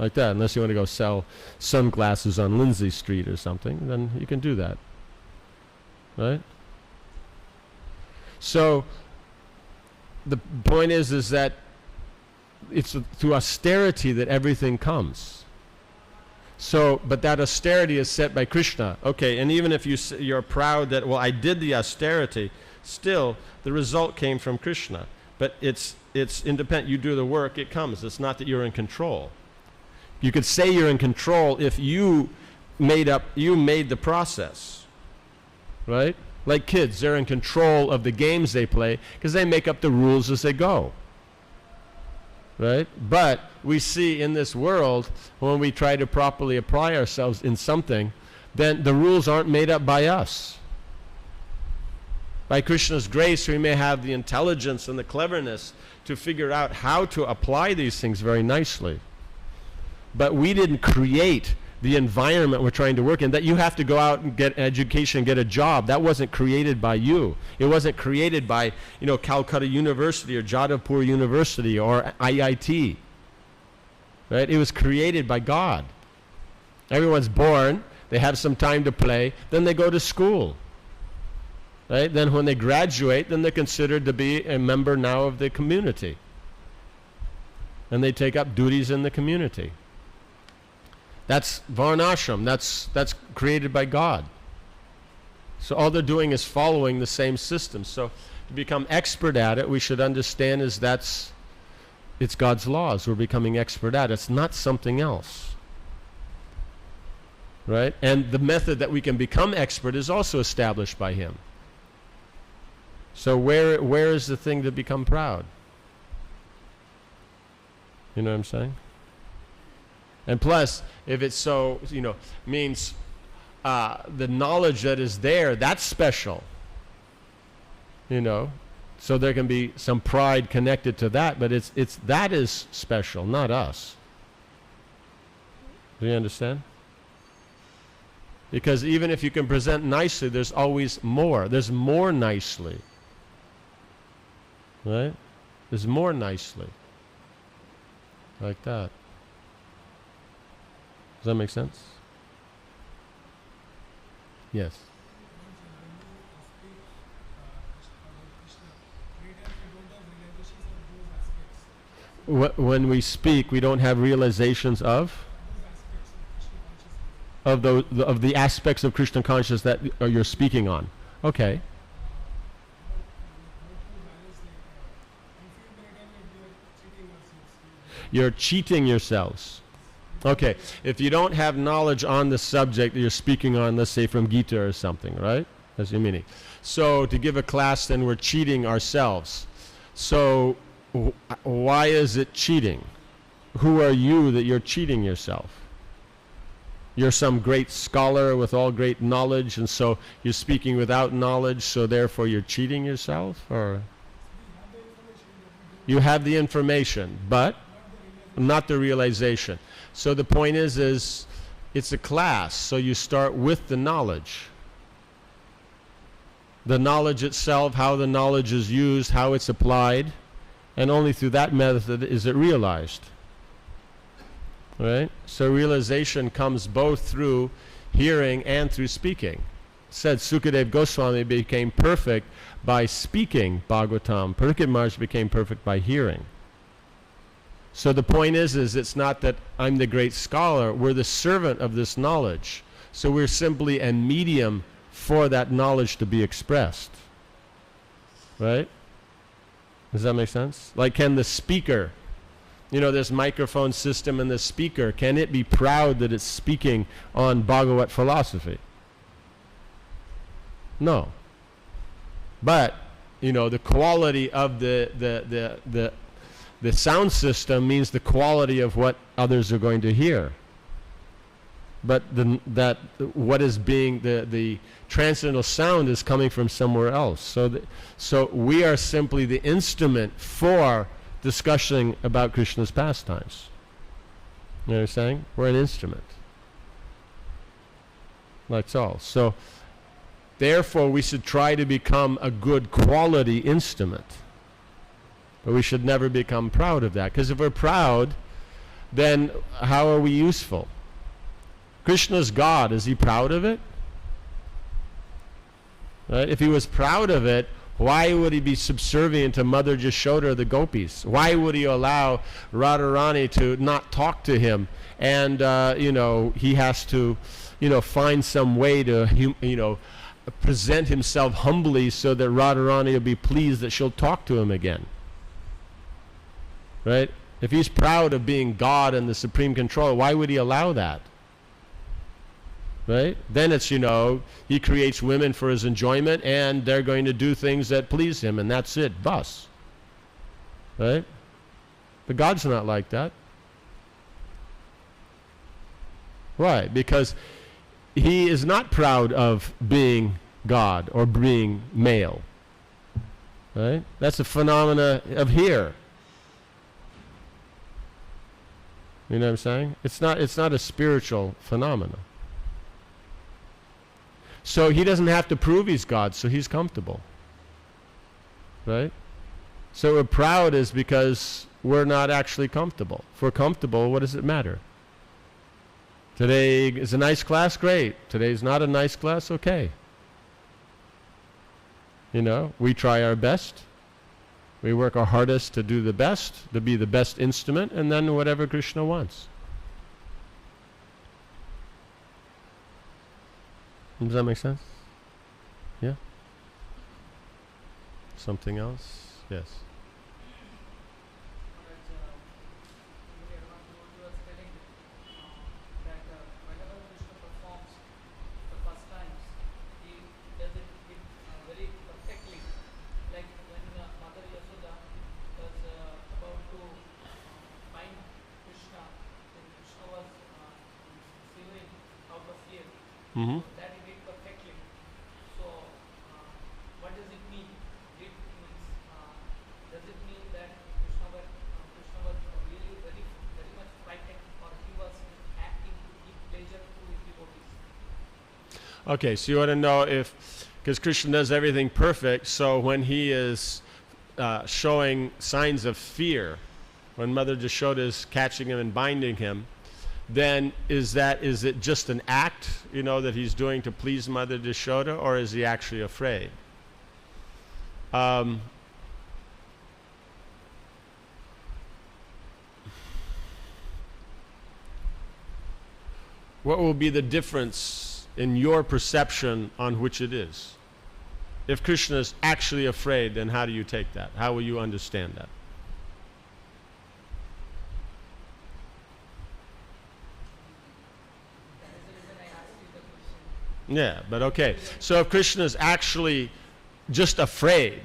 like that. Unless you want to go sell sunglasses on Lindsay Street or something, then you can do that, right? So the point is that it's through austerity that everything comes. So, but that austerity is set by Krishna. Okay, and even if you're proud that, well, I did the austerity, still the result came from Krishna. But it's independent. You do the work, it comes. It's not that you're in control. You could say you're in control if you made the process, right? Like kids, they're in control of the games they play because they make up the rules as they go. Right? But we see in this world, when we try to properly apply ourselves in something, then the rules aren't made up by us. By Krishna's grace, we may have the intelligence and the cleverness to figure out how to apply these things very nicely. But we didn't create the environment we're trying to work in, that you have to go out and get education, get a job. That wasn't created by you. It wasn't created by, Calcutta University or Jadavpur University or IIT. Right? It was created by God. Everyone's born, they have some time to play, then they go to school. Right? Then when they graduate, then they're considered to be a member now of the community. And they take up duties in the community. That's varnashram. That's created by God. So all they're doing is following the same system. So to become expert at it, we should understand it's God's laws. We're becoming expert at it. It's not something else. Right? And the method that we can become expert is also established by Him. So where is the thing to become proud? You know what I'm saying? And plus, if it's so, means the knowledge that is there, that's special. So there can be some pride connected to that, but that is special, not us. Do you understand? Because even if you can present nicely, there's always more. There's more nicely. Right? There's more nicely. Like that. Does that make sense? Yes. When we speak, we don't have realizations of the aspects of Krishna consciousness that you're speaking on. Okay. You're cheating yourselves. Okay, if you don't have knowledge on the subject that you're speaking on, let's say from Gita or something, right? That's your meaning. So to give a class, then we're cheating ourselves. So why is it cheating? Who are you that you're cheating yourself? You're some great scholar with all great knowledge, and so you're speaking without knowledge, so therefore you're cheating yourself? Or you have the information, but not the realization. So the point is it's a class, so you start with the knowledge. The knowledge itself, how the knowledge is used, how it's applied, and only through that method is it realized. Right? So realization comes both through hearing and through speaking. It said Sukadeva Goswami became perfect by speaking Bhagavatam. Parikshit Maharaj became perfect by hearing. So the point is it's not that I'm the great scholar. We're the servant of this knowledge. So we're simply a medium for that knowledge to be expressed. Right? Does that make sense? Like, can the speaker, this microphone system and the speaker, can it be proud that it's speaking on Bhagavat philosophy? No. But, the quality of the sound system means the quality of what others are going to hear. But what is being the transcendental sound is coming from somewhere else. So we are simply the instrument for discussing about Krishna's pastimes. You know what I'm saying? We're an instrument. That's all. So therefore we should try to become a good quality instrument. But we should never become proud of that. Because if we're proud, then how are we useful? Krishna's God. Is he proud of it? Right? If he was proud of it, why would he be subservient to Mother Yashoda or the gopis? Why would he allow Radharani to not talk to him? And, he has to, find some way to, present himself humbly so that Radharani will be pleased that she'll talk to him again. Right? If he's proud of being God and the supreme controller, why would he allow that? Right? Then it's, he creates women for his enjoyment and they're going to do things that please him and that's it, bus. Right? But God's not like that. Why? Because he is not proud of being God or being male. Right? That's a phenomena of here. You know what I'm saying? It's not a spiritual phenomena. So he doesn't have to prove he's God, so he's comfortable. Right? So we're proud is because we're not actually comfortable. If we're comfortable, what does it matter? Today is a nice class, great. Today's not a nice class, okay. We try our best. We work our hardest to do the best, to be the best instrument, and then whatever Krishna wants. Does that make sense? Yeah? Something else? Yes. Mm-hmm. That he did perfectly. So, what does it mean? Does it mean that Krishna was really very, very much frightened, or he was acting to give pleasure to his devotees? Okay, so you want to know because Krishna does everything perfect, so when he is showing signs of fear, when Mother Yashoda is catching him and binding him, then is it just an act, that he's doing to please Mother Yashoda, or is he actually afraid? What will be the difference in your perception on which it is? If Krishna is actually afraid, then how do you take that? How will you understand that? Yeah, but okay. So if Krishna is actually just afraid,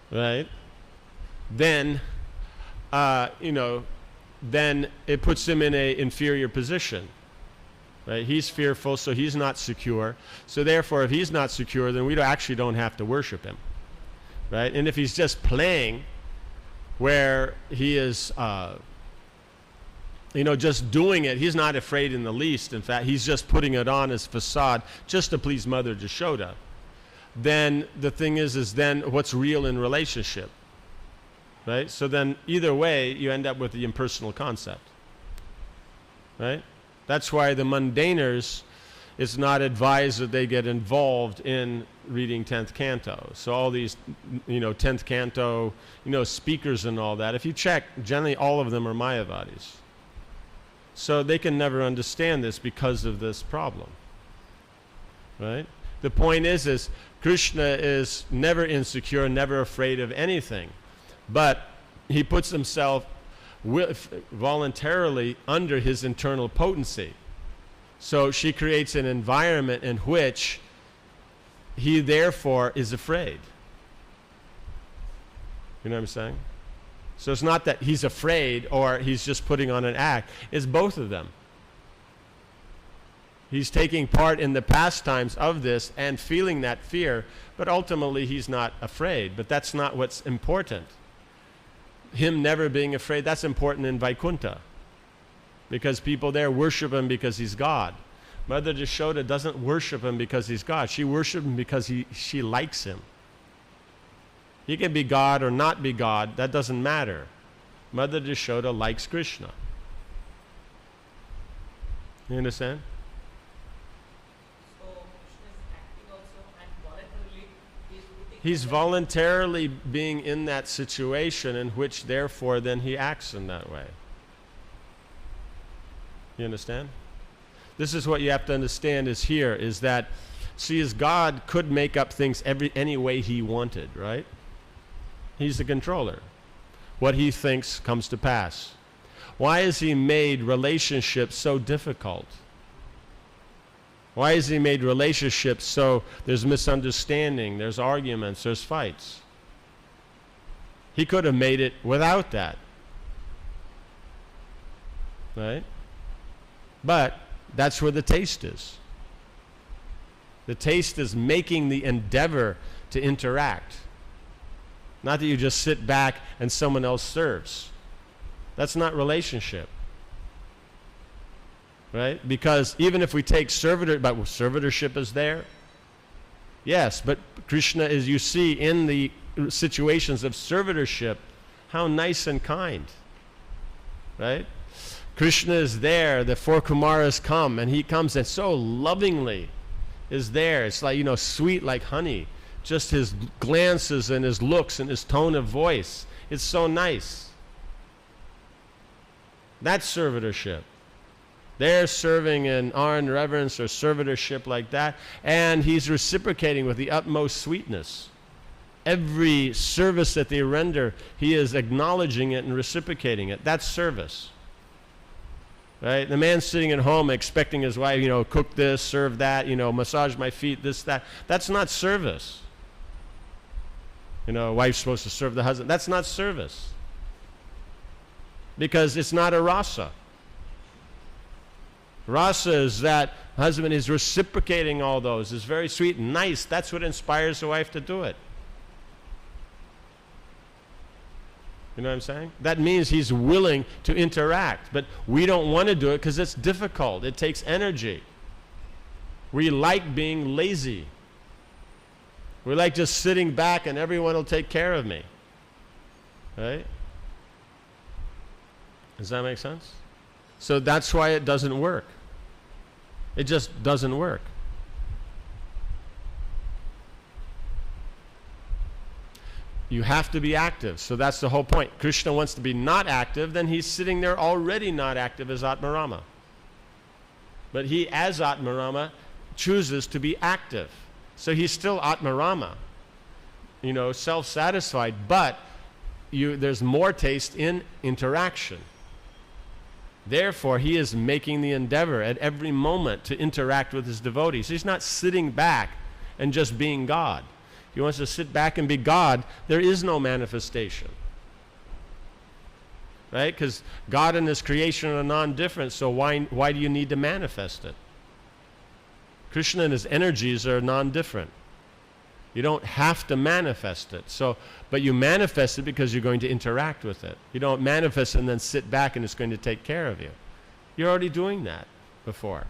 right, then, then it puts him in an inferior position. Right? He's fearful, so he's not secure. So therefore, if he's not secure, then we actually don't have to worship him. Right? And if he's just playing, where he is just doing it, he's not afraid in the least. In fact, he's just putting it on as facade just to please Mother Yashoda. Then the thing is then what's real in relationship? Right? So then either way, you end up with the impersonal concept. Right? That's why the mundaners, it's not advised that they get involved in reading 10th canto. So all these, 10th canto, speakers and all that, if you check, generally all of them are Mayavadis. So they can never understand this because of this problem. Right? The point is Krishna is never insecure, never afraid of anything. But he puts himself voluntarily under his internal potency. So she creates an environment in which he therefore is afraid. You know what I'm saying? So it's not that he's afraid or he's just putting on an act. It's both of them. He's taking part in the pastimes of this and feeling that fear, but ultimately he's not afraid. But that's not what's important. Him never being afraid, that's important in Vaikuntha. Because people there worship him because he's God. Mother Yashoda doesn't worship him because he's God. She worships him because she likes him. He can be God or not be God. That doesn't matter. Mother Yashoda likes Krishna. You understand? So Krishna is acting also and voluntarily he is putting He's other- voluntarily being in that situation in which therefore then he acts in that way. You understand? This is what you have to understand is here, is that, see, as God could make up things any way he wanted, right? He's the controller. What he thinks comes to pass. Why has he made relationships so difficult? Why has he made relationships so there's misunderstanding, there's arguments, there's fights? He could have made it without that. Right? But that's where the taste is. The taste is making the endeavor to interact. Not that you just sit back and someone else serves. That's not relationship. Right? Because even if we take servitorship is there. Yes, but Krishna, as you see in the situations of servitorship, how nice and kind. Right? Krishna is there, the four Kumaras come, and he comes and so lovingly is there. It's like, sweet like honey. Just his glances and his looks and his tone of voice. It's so nice. That's servitorship. They're serving in honor and reverence or servitorship like that, and he's reciprocating with the utmost sweetness. Every service that they render, he is acknowledging it and reciprocating it. That's service. Right? The man's sitting at home expecting his wife, cook this, serve that, massage my feet, this, that. That's not service. A wife's supposed to serve the husband. That's not service. Because it's not a rasa. Rasa is that husband is reciprocating all those. It's very sweet and nice. That's what inspires the wife to do it. You know what I'm saying? That means he's willing to interact. But we don't want to do it because it's difficult. It takes energy. We like being lazy. We like just sitting back and everyone will take care of me. Right? Does that make sense? So that's why it doesn't work. It just doesn't work. You have to be active. So that's the whole point. Krishna wants to be not active, then he's sitting there already not active as Atmarama. But he, as Atmarama, chooses to be active. So he's still Atmarama, self-satisfied, but there's more taste in interaction. Therefore, he is making the endeavor at every moment to interact with his devotees. He's not sitting back and just being God. If he wants to sit back and be God, there is no manifestation. Right? Because God and his creation are non-different, so why do you need to manifest it? Krishna and his energies are non-different. You don't have to manifest it. But you manifest it because you're going to interact with it. You don't manifest it and then sit back and it's going to take care of you. You're already doing that before.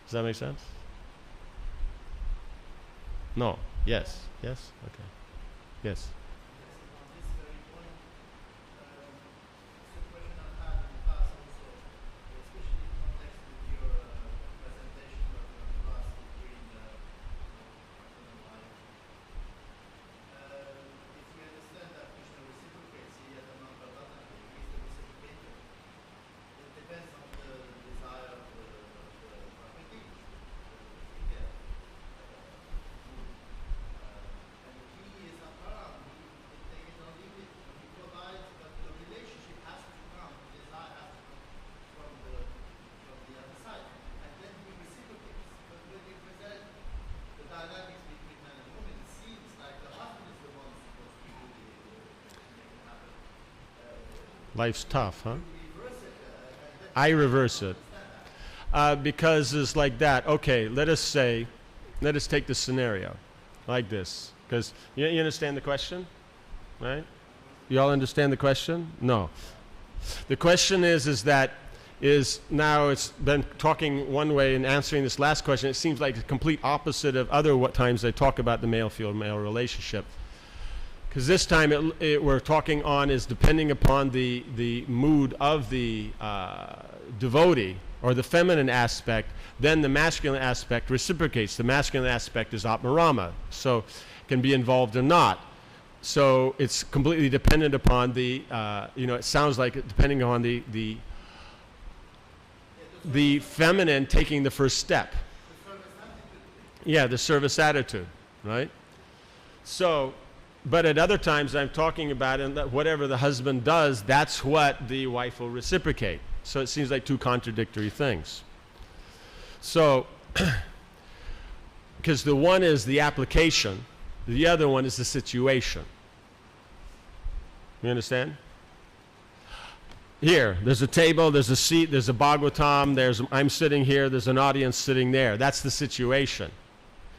Does that make sense? No. Yes. Yes? Okay. Yes. Life's tough, huh? I reverse it. Because it's like that. Okay, let us take the scenario like this. Because you understand the question? Right? You all understand the question? No. The question is now it's been talking one way and answering this last question. It seems like the complete opposite of other times I talk about the male-female relationship. Because this time we're talking on is depending upon the mood of the devotee or the feminine aspect, then the masculine aspect reciprocates. The masculine aspect is Atmarama, so it can be involved or not. So it's completely dependent upon the, it sounds like it depending on the feminine taking the first step. Yeah, the service attitude, right? So, but at other times I'm talking about and that whatever the husband does, that's what the wife will reciprocate. So it seems like two contradictory things. So, because the one is the application, the other one is the situation. You understand? Here, there's a table, there's a seat, there's a Bhagavatam, I'm sitting here, there's an audience sitting there. That's the situation.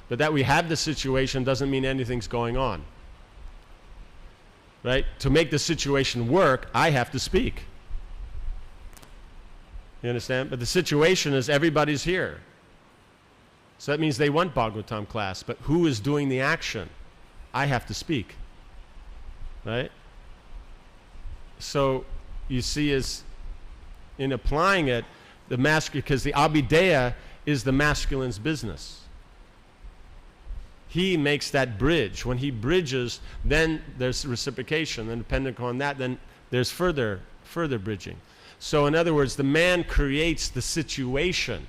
But that we have the situation doesn't mean anything's going on. Right? To make the situation work, I have to speak. You understand? But the situation is everybody's here. So that means they want Bhagavatam class, but who is doing the action? I have to speak. Right? So you see is in applying it, the masculine, because the Abhideya is the masculine's business. He makes that bridge. When he bridges, then there's reciprocation. And depending on that, then there's further bridging. So in other words, the man creates the situation.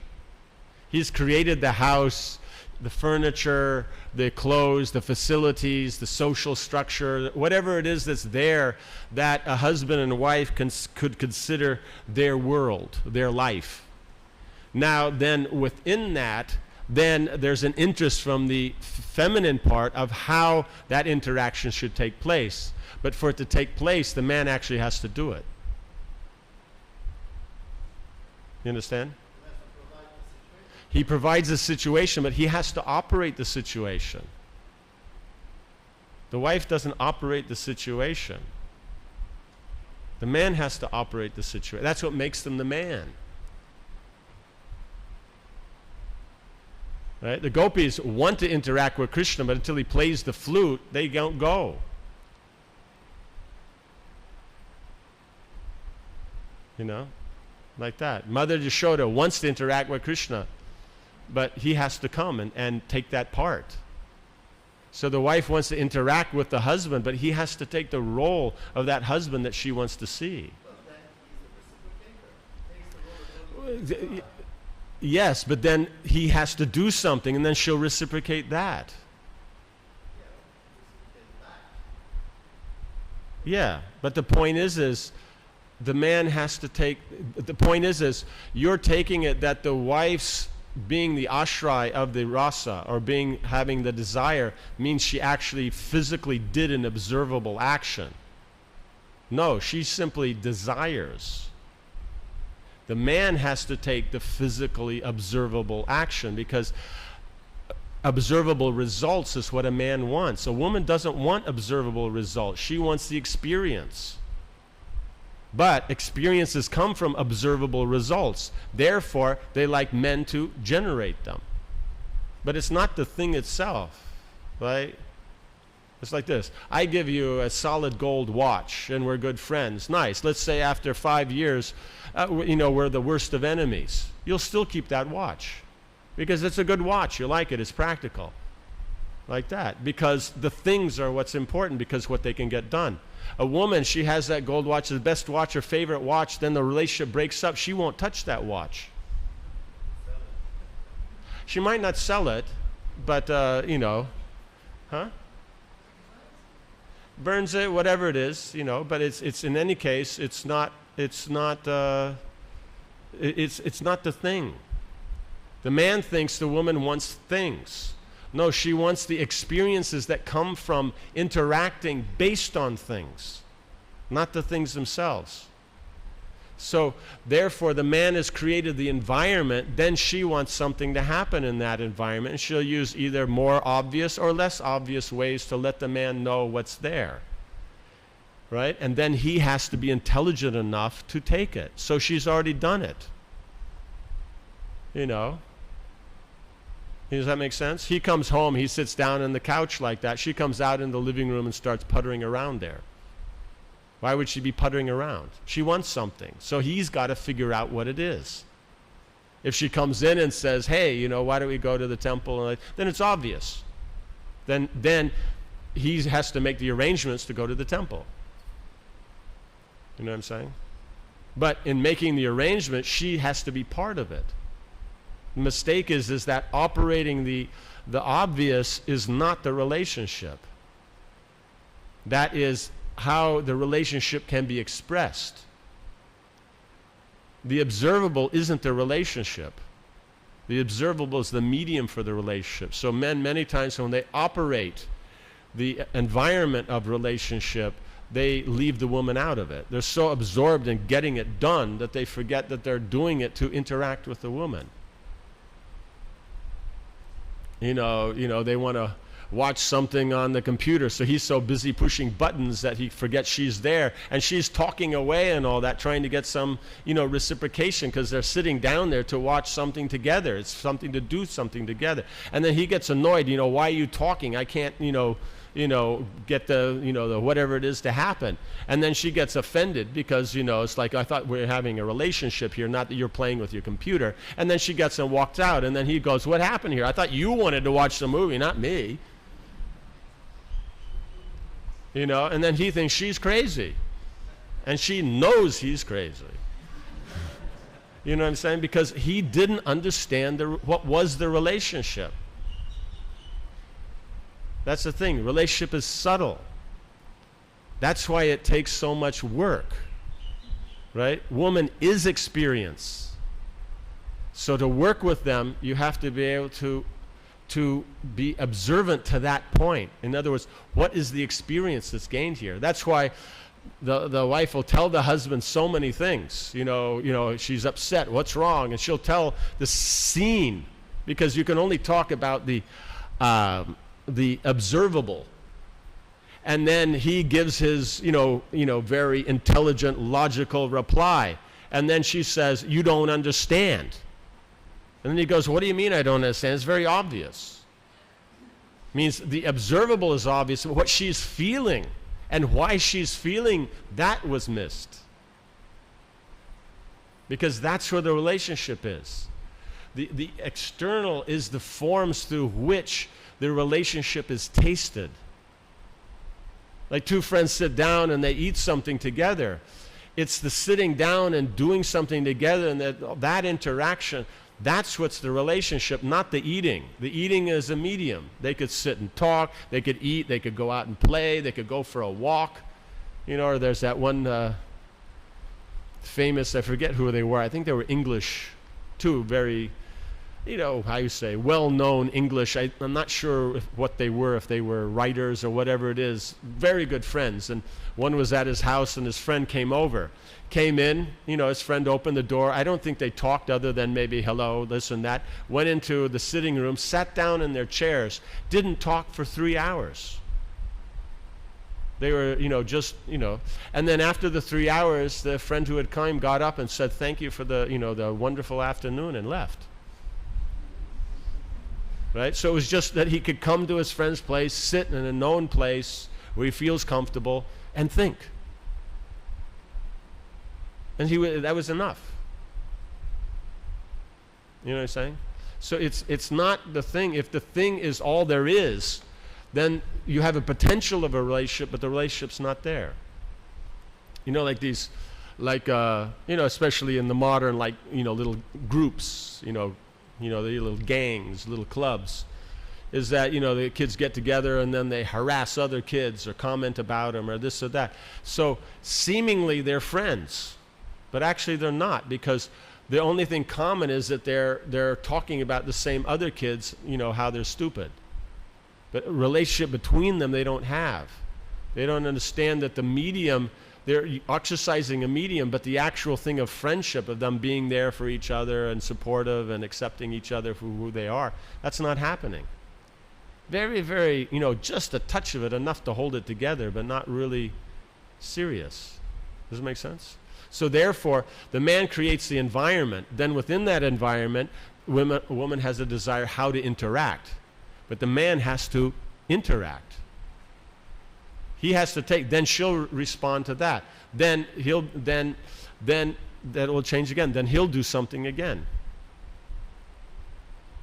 He's created the house, the furniture, the clothes, the facilities, the social structure, whatever it is that's there that a husband and wife could consider their world, their life. Now then within that, then there's an interest from the feminine part of how that interaction should take place. But for it to take place, the man actually has to do it. You understand? He provides the situation, but he has to operate the situation. The wife doesn't operate the situation. The man has to operate the situation. That's what makes them the man. Right? The gopis want to interact with Krishna, but until he plays the flute, they don't go. You know? Like that. Mother Yashoda wants to interact with Krishna, but he has to come and take that part. So the wife wants to interact with the husband, but he has to take the role of that husband that she wants to see. Yes, but then he has to do something, and then she'll reciprocate that. Yeah, but the point is the man has to take, the point is you're taking it that the wife's being the ashray of the rasa, or having the desire, means she actually physically did an observable action. No, she simply desires. The man has to take the physically observable action, because observable results is what a man wants. A woman doesn't want observable results. She wants the experience. But experiences come from observable results. Therefore, they like men to generate them. But it's not the thing itself, right? It's like this. I give you a solid gold watch, and we're good friends. Nice. Let's say after 5 years, we're the worst of enemies. You'll still keep that watch because it's a good watch. You like it. It's practical. Like that. Because the things are what's important, because what they can get done. A woman, she has that gold watch, the best watch, her favorite watch, then the relationship breaks up. She won't touch that watch. She might not sell it, but, burns it, whatever it is, but it's in any case, it's not the thing. The man thinks the woman wants things. No, she wants the experiences that come from interacting based on things, not the things themselves. So, therefore, the man has created the environment, then she wants something to happen in that environment, and she'll use either more obvious or less obvious ways to let the man know what's there. Right? And then he has to be intelligent enough to take it. So she's already done it. Does that make sense? He comes home, he sits down on the couch like that. She comes out in the living room and starts puttering around there. Why would she be puttering around? She wants something. So he's got to figure out what it is. If she comes in and says, hey, you know, why don't we go to the temple? Then it's obvious. Then he has to make the arrangements to go to the temple. You know what I'm saying? But in making the arrangement, she has to be part of it. The mistake is that operating the obvious is not the relationship. That is how the relationship can be expressed. The observable isn't the relationship. The observable is the medium for the relationship. So men, many times when they operate the environment of relationship, they leave the woman out of it. They're so absorbed in getting it done that they forget that they're doing it to interact with the woman. You know, they want to watch something on the computer, so he's so busy pushing buttons that he forgets she's there, and she's talking away and all that, trying to get some, reciprocation, because they're sitting down there to watch something together. It's something to do something together. And then he gets annoyed, why are you talking? I can't, get the whatever it is to happen. And then she gets offended because, it's like, I thought we were having a relationship here, not that you're playing with your computer. And then she gets and walks out, and then he goes, what happened here? I thought you wanted to watch the movie, not me. And then he thinks she's crazy. And she knows he's crazy. You know what I'm saying? Because he didn't understand what was the relationship. That's the thing. Relationship is subtle. That's why it takes so much work. Right? Woman is experience. So to work with them, you have to be able to be observant to that point. In other words, what is the experience that's gained here? That's why the wife will tell the husband so many things. She's upset. What's wrong? And she'll tell the scene, because you can only talk about the observable. And then he gives his, very intelligent, logical reply. And then she says, you don't understand. And then he goes, what do you mean I don't understand? It's very obvious. It means the observable is obvious, but what she's feeling and why she's feeling, that was missed. Because that's where the relationship is. The external is the forms through which the relationship is tasted. Like two friends sit down and they eat something together. It's the sitting down and doing something together, and that interaction, that's what's the relationship, not the eating. The eating is a medium. They could sit and talk, they could eat, they could go out and play, they could go for a walk. Or there's that one famous, I forget who they were, I think they were English too, very, how you say, well-known English. I'm not sure what they were, if they were writers or whatever it is. Very good friends. And one was at his house and his friend came in, his friend opened the door. I don't think they talked other than maybe hello, this and that. Went into the sitting room, sat down in their chairs, didn't talk for 3 hours. They were, and then after the 3 hours, the friend who had come got up and said, thank you for the, the wonderful afternoon, and left. Right? So it was just that he could come to his friend's place, sit in a known place where he feels comfortable, and think. And that was enough. You know what I'm saying? So it's not the thing. If the thing is all there is, then you have a potential of a relationship, but the relationship's not there. Like these, especially in the modern, little groups, the little gangs, little clubs, is that, the kids get together and then they harass other kids or comment about them or this or that. So seemingly they're friends, but actually they're not, because the only thing common is that they're talking about the same other kids, how they're stupid. But a relationship between them they don't have. They don't understand that the medium, they're exercising a medium, but the actual thing of friendship, of them being there for each other and supportive and accepting each other for who they are, that's not happening. Very, very, just a touch of it, enough to hold it together, but not really serious. Does it make sense? So therefore, the man creates the environment. Then within that environment, a woman has a desire how to interact, but the man has to interact. He has to take, then she'll respond to that. Then that will change again. Then he'll do something again.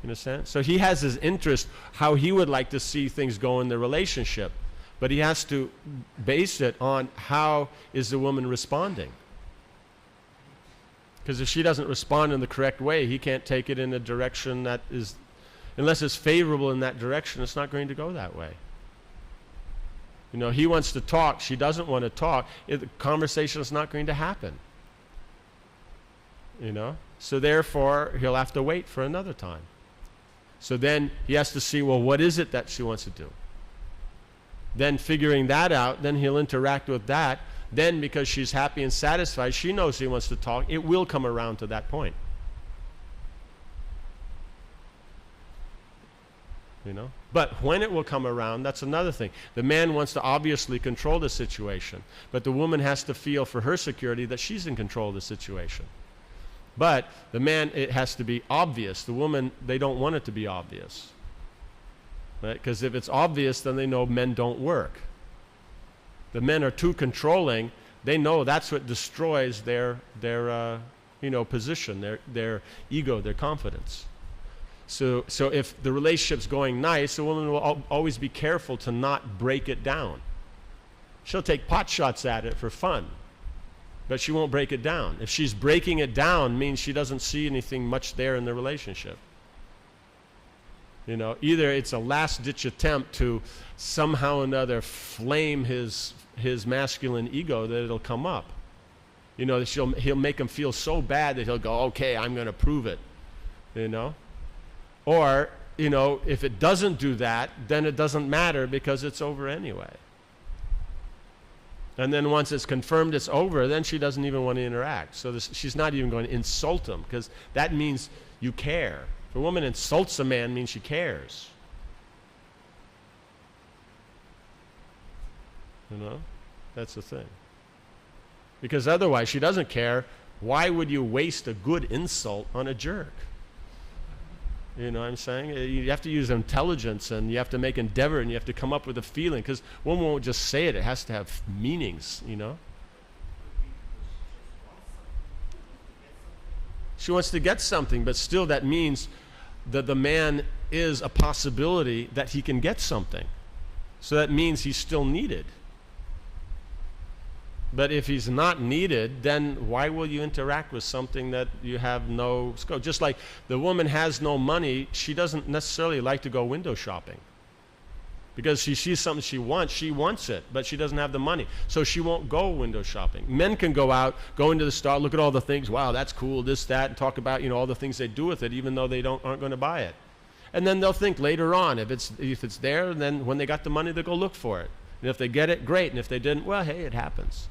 You understand? So he has his interest, how he would like to see things go in the relationship. But he has to base it on how is the woman responding. Because if she doesn't respond in the correct way, he can't take it in a direction that is, unless it's favorable in that direction, it's not going to go that way. You know, he wants to talk, she doesn't want to talk, the conversation is not going to happen. You know? So therefore, he'll have to wait for another time. So then he has to see, well, what is it that she wants to do? Then figuring that out, then he'll interact with that. Then because she's happy and satisfied, she knows he wants to talk, it will come around to that point. You know? But when it will come around, that's another thing. The man wants to obviously control the situation, but the woman has to feel for her security that she's in control of the situation. But the man, it has to be obvious. The woman, they don't want it to be obvious. Right? Because if it's obvious, then they know men don't work. The men are too controlling. They know that's what destroys their position, their ego, their confidence. So if the relationship's going nice, the woman will always be careful to not break it down. She'll take pot shots at it for fun, but she won't break it down. If she's breaking it down, means she doesn't see anything much there in the relationship. You know, either it's a last-ditch attempt to somehow or another flame his masculine ego that it'll come up. You know, he'll make him feel so bad that he'll go, okay, I'm going to prove it. You know? Or, you know, if it doesn't do that, then it doesn't matter because it's over anyway. And then once it's confirmed it's over, then she doesn't even want to interact. So she's not even going to insult him because that means you care. If a woman insults a man, it means she cares. You know? That's the thing. Because otherwise, she doesn't care. Why would you waste a good insult on a jerk? You know what I'm saying? You have to use intelligence, and you have to make endeavor, and you have to come up with a feeling, because one won't just say it. It has to have meanings, you know? She wants to get something, but still that means that the man is a possibility that he can get something. So that means he's still needed. But if he's not needed, then why will you interact with something that you have no scope? Just like the woman has no money, she doesn't necessarily like to go window shopping. Because she sees something she wants it, but she doesn't have the money. So she won't go window shopping. Men can go out, go into the store, look at all the things, wow, that's cool, this, that, and talk about, you know, all the things they do with it, even though they aren't going to buy it. And then they'll think later on, if it's there, then when they got the money, they'll go look for it. And if they get it, great. And if they didn't, well, hey, it happens.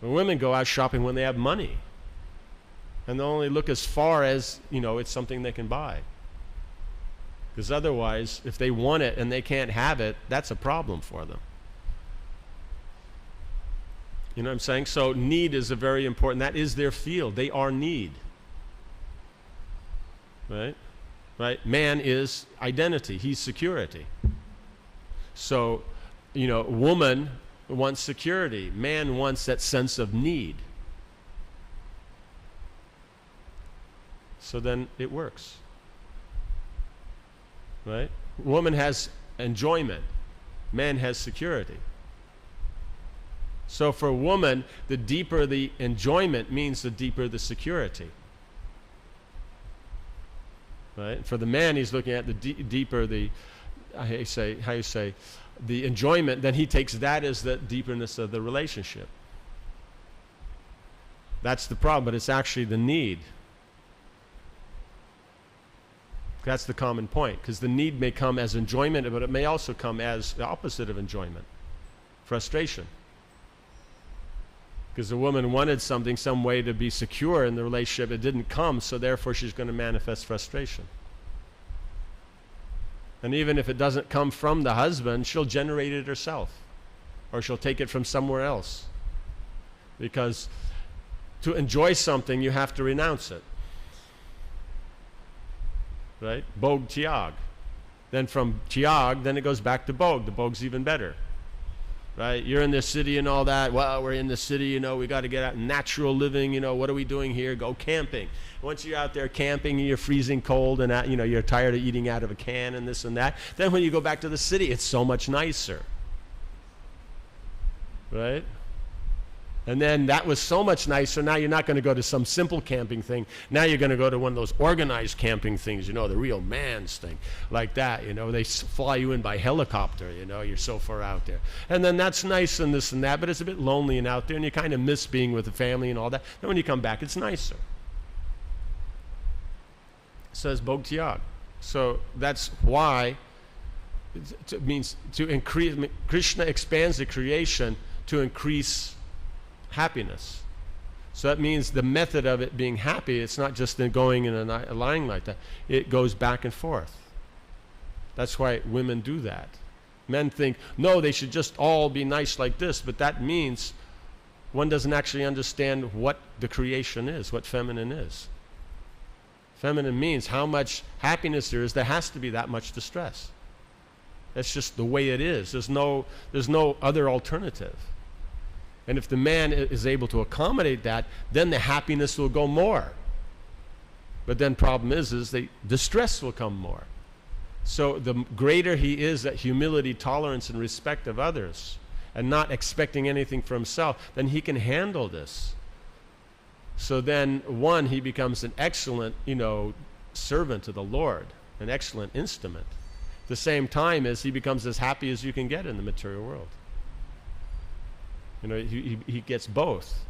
When women go out shopping when they have money. And they'll only look as far as, you know, it's something they can buy. Because otherwise, if they want it and they can't have it, that's a problem for them. You know what I'm saying? So need is a very important, that is their field. They are need. Right? Right? Man is identity. He's security. So, you know, woman wants security. Man wants that sense of need. So then it works. Right? Woman has enjoyment. Man has security. So for a woman, the deeper the enjoyment means the deeper the security. Right? For the man, he's looking at the deeper the, how you say, the enjoyment, then he takes that as the deeperness of the relationship. That's the problem, but it's actually the need. That's the common point, because the need may come as enjoyment, but it may also come as the opposite of enjoyment, frustration. Because the woman wanted something, some way to be secure in the relationship, it didn't come, so therefore she's going to manifest frustration. And even if it doesn't come from the husband, she'll generate it herself. Or she'll take it from somewhere else. Because to enjoy something, you have to renounce it. right? Bhog Tyag. Then from Tyag, then it goes back to Bhog. The Bhog's even better. Right? You're in the city and all that. Well, we're in the city, you know, we got to get out. Natural living, you know, what are we doing here? Go camping. Once you're out there camping and you're freezing cold and, you know, you're tired of eating out of a can and this and that, then when you go back to the city, it's so much nicer. Right? And then that was so much nicer. Now you're not going to go to some simple camping thing. Now you're going to go to one of those organized camping things, you know, the real man's thing, like that. You know, they fly you in by helicopter, you know, you're so far out there. And then that's nice and this and that, but it's a bit lonely and out there, and you kind of miss being with the family and all that. Then when you come back, it's nicer. It says Bhog Tyag. So that's why it means to increase. Krishna expands the creation to increase happiness. So that means the method of it being happy, it's not just in going in a line like that. It goes back and forth. That's why women do that. Men think, no, they should just all be nice like this, but that means one doesn't actually understand what the creation is, what feminine is. Feminine means how much happiness there is. There has to be that much distress. That's just the way it is. There's no other alternative. And if the man is able to accommodate that, then the happiness will go more. But then problem is the distress will come more. So the greater he is at humility, tolerance, and respect of others, and not expecting anything for himself, then he can handle this. So then, one, he becomes an excellent, you know, servant of the Lord, an excellent instrument. At the same time as he becomes as happy as you can get in the material world. You know, he gets both.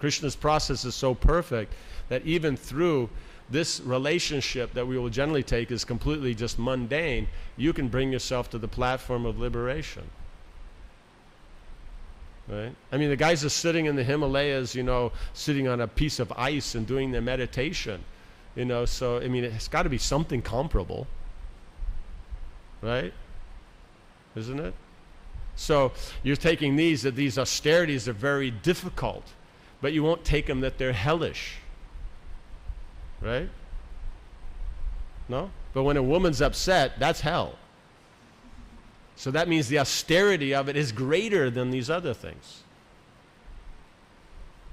Krishna's process is so perfect that even through this relationship that we will generally take as completely just mundane, you can bring yourself to the platform of liberation. Right? I mean, the guys are sitting in the Himalayas, you know, sitting on a piece of ice and doing their meditation. You know, so, I mean, it's got to be something comparable. Right? Isn't it? So you're taking these austerities are very difficult, but you won't take them that they're hellish. Right? No? But when a woman's upset, that's hell. So that means the austerity of it is greater than these other things.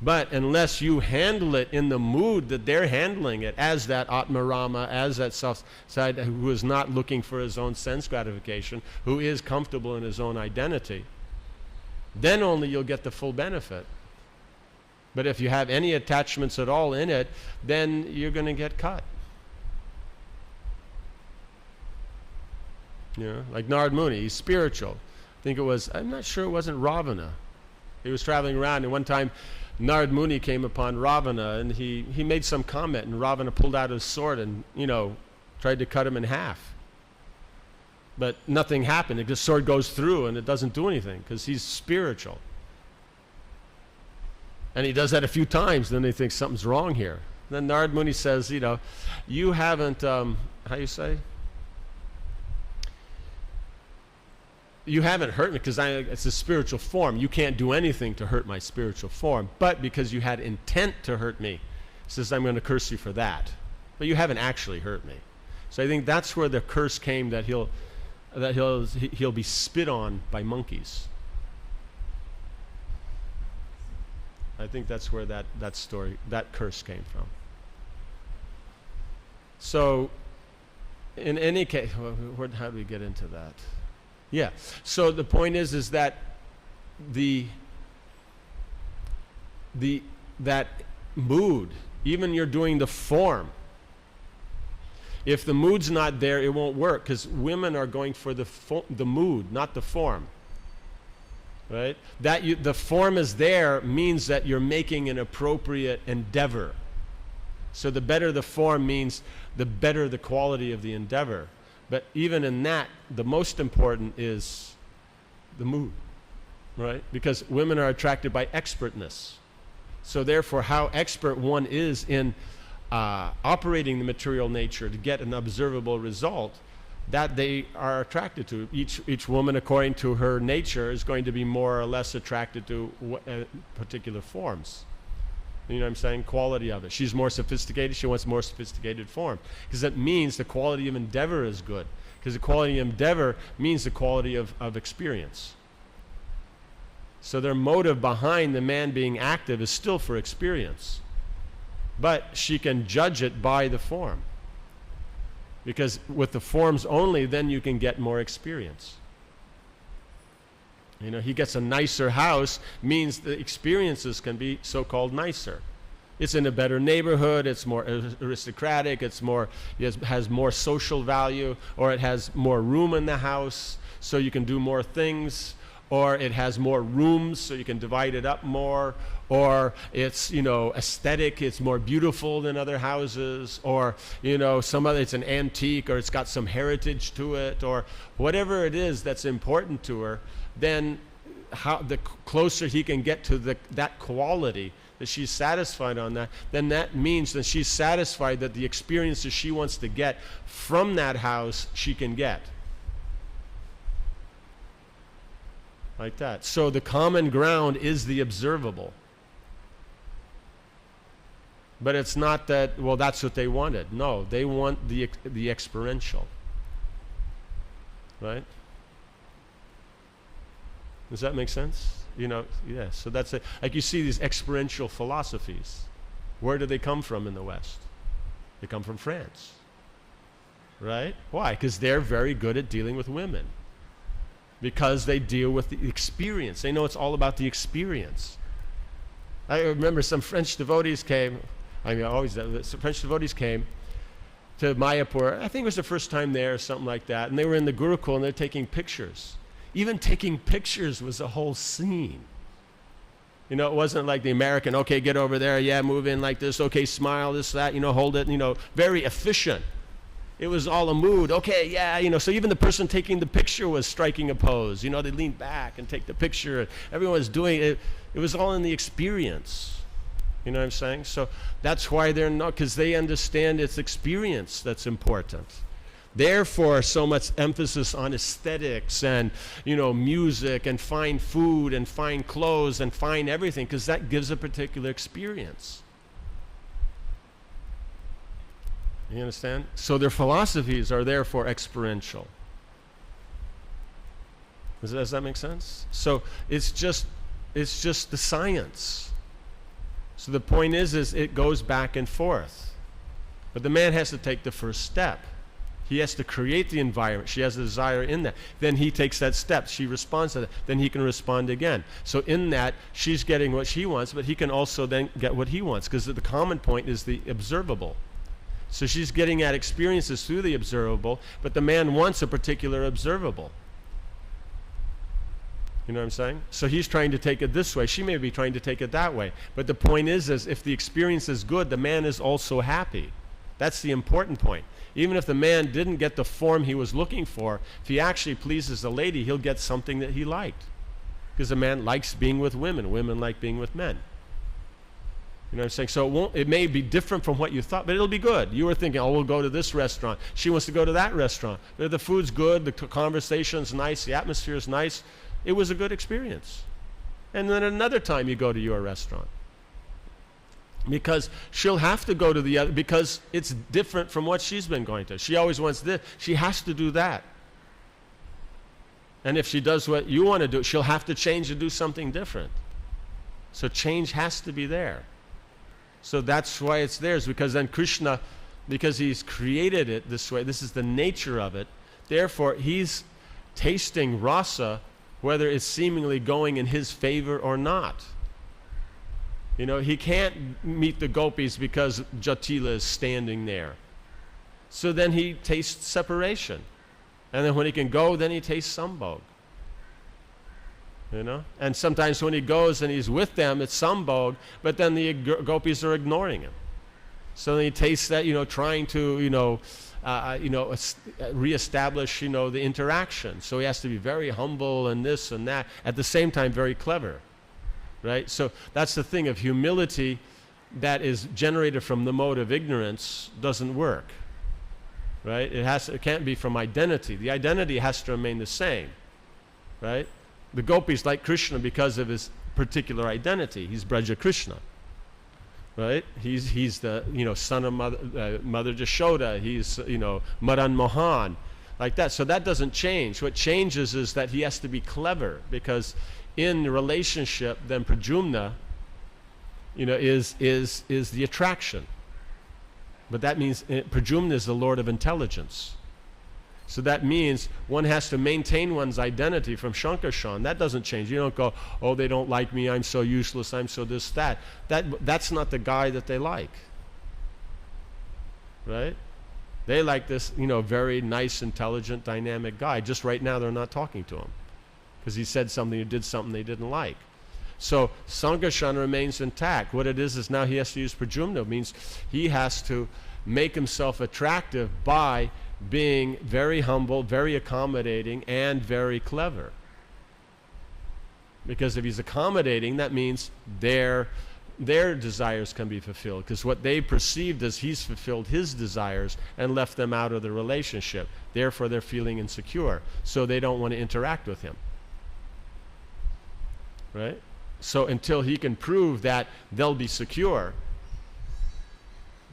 But unless you handle it in the mood that they're handling it, as that Atmarama, as that self-side who is not looking for his own sense gratification, who is comfortable in his own identity, then only you'll get the full benefit. But if you have any attachments at all in it, then you're going to get cut. You know, like Narad Muni, he's spiritual. I think it was, I'm not sure, it wasn't Ravana. He was traveling around, and one time Narad Muni came upon Ravana, and he made some comment, and Ravana pulled out his sword and, you know, tried to cut him in half. But nothing happened. The sword goes through, and it doesn't do anything, because he's spiritual. And he does that a few times, then they think something's wrong here. Then Narad Muni says, you know, you haven't, how you say? You haven't hurt me because it's a spiritual form. You can't do anything to hurt my spiritual form. But because you had intent to hurt me, he says, I'm going to curse you for that. But you haven't actually hurt me. So I think that's where the curse came, that he'll be spit on by monkeys. I think that's where that story, that curse came from. So in any case, how do we get into that? Yeah. So the point is that that mood, even you're doing the form, if the mood's not there, it won't work, because women are going for the mood, not the form. Right? The form is there means that you're making an appropriate endeavor. So the better the form means the better the quality of the endeavor. But even in that, the most important is the mood, right? Because women are attracted by expertness. So therefore, how expert one is in operating the material nature to get an observable result, that they are attracted to. Each woman, according to her nature, is going to be more or less attracted to particular forms. You know what I'm saying? Quality of it. She's more sophisticated. She wants more sophisticated form. Because that means the quality of endeavor is good. Because the quality of endeavor means the quality of experience. So their motive behind the man being active is still for experience. But she can judge it by the form. Because with the forms only, then you can get more experience. You know, he gets a nicer house, means the experiences can be so-called nicer. It's in a better neighborhood, it's more aristocratic, it's more, it has more social value, or it has more room in the house, so you can do more things, or it has more rooms, so you can divide it up more, or it's, you know, aesthetic, it's more beautiful than other houses, or, you know, some other, it's an antique, or it's got some heritage to it, or whatever it is that's important to her, then the closer he can get to that quality, that she's satisfied on that, then that means that she's satisfied that the experiences she wants to get from that house, she can get. Like that. So the common ground is the observable. But it's not that, well, that's what they wanted. No, they want the experiential. Right? Does that make sense? You know, yeah. So that's it. Like you see these experiential philosophies. Where do they come from in the West? They come from France. Right? Why? Because they're very good at dealing with women. Because they deal with the experience. They know it's all about the experience. I remember some French devotees came. I mean, some French devotees came to Mayapur. I think it was the first time there or something like that. And they were in the Gurukul and they're taking pictures. Even taking pictures was a whole scene. You know, it wasn't like the American, okay, get over there, yeah, move in like this, okay, smile, this, that, you know, hold it, you know, very efficient. It was all a mood, okay, yeah, you know, so even the person taking the picture was striking a pose. You know, they lean back and take the picture. Everyone was doing it. It was all in the experience. You know what I'm saying? So that's why they're not, because they understand it's experience that's important. Therefore, so much emphasis on aesthetics and, you know, music and fine food and fine clothes and fine everything, because that gives a particular experience. You understand? So their philosophies are therefore experiential. Does that make sense? So it's just the science. So the point is it goes back and forth. But the man has to take the first step. He has to create the environment. She has a desire in that. Then he takes that step. She responds to that. Then he can respond again. So in that, she's getting what she wants, but he can also then get what he wants, because the common point is the observable. So she's getting at experiences through the observable, but the man wants a particular observable. You know what I'm saying? So he's trying to take it this way. She may be trying to take it that way. But the point is if the experience is good, the man is also happy. That's the important point. Even if the man didn't get the form he was looking for, if he actually pleases the lady, he'll get something that he liked. Because a man likes being with women. Women like being with men. You know what I'm saying? So it may be different from what you thought, but it'll be good. You were thinking, oh, we'll go to this restaurant. She wants to go to that restaurant. But the food's good, the conversation's nice, the atmosphere's nice. It was a good experience. And then another time you go to your restaurant. Because she'll have to go to the other, because it's different from what she's been going to. She always wants this. She has to do that. And if she does what you want to do, she'll have to change to do something different. So change has to be there. So that's why it's theirs, because then Krishna, because he's created it this way, this is the nature of it, therefore he's tasting rasa, whether it's seemingly going in his favor or not. You know, he can't meet the gopis because Jatila is standing there. So then he tastes separation. And then when he can go, then he tastes sambhog. You know? And sometimes when he goes and he's with them, it's sambhog, but then the gopis are ignoring him. So then he tastes that, you know, trying to, reestablish, you know, the interaction. So he has to be very humble and this and that, at the same time very clever. Right? So that's the thing of humility that is generated from the mode of ignorance doesn't work. Right? It can't be from identity. The identity has to remain the same. Right? The gopis like Krishna because of his particular identity. He's Braja Krishna. right? He's the son of Mother Jashoda. He's Madan Mohan, like that. So that doesn't change. What changes is that he has to be clever, because in the relationship, then Pradyumna, is the attraction. But that means Pradyumna is the Lord of intelligence. So that means one has to maintain one's identity from Shankarshan. That doesn't change. You don't go, oh, they don't like me, I'm so useless, I'm so this, that. That's not the guy that they like. Right? They like this, very nice, intelligent, dynamic guy. Just right now they're not talking to him, because he said something or did something they didn't like. So Sankarshan remains intact. What it is now he has to use Pradyumna. It means he has to make himself attractive by being very humble, very accommodating, and very clever. Because if he's accommodating, that means their desires can be fulfilled. Because what they perceived as he's fulfilled his desires and left them out of the relationship. Therefore, they're feeling insecure. So they don't want to interact with him. Right? So until he can prove that they'll be secure,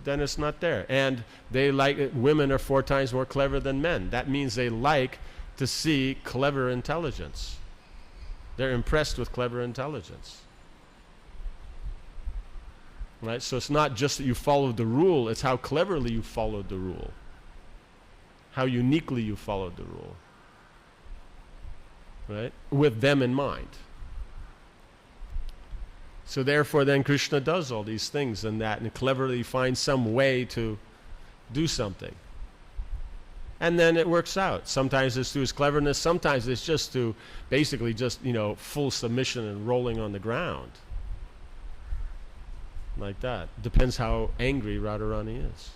then it's not there. And they like it. Women are 4 times more clever than men. That means they like to see clever intelligence. They're impressed with clever intelligence. Right? So it's not just that you followed the rule, it's how cleverly you followed the rule. How uniquely you followed the rule. Right? With them in mind. So therefore then Krishna does all these things and cleverly finds some way to do something. And then it works out. Sometimes it's through his cleverness, sometimes it's just through basically just, full submission and rolling on the ground. Like that. Depends how angry Radharani is.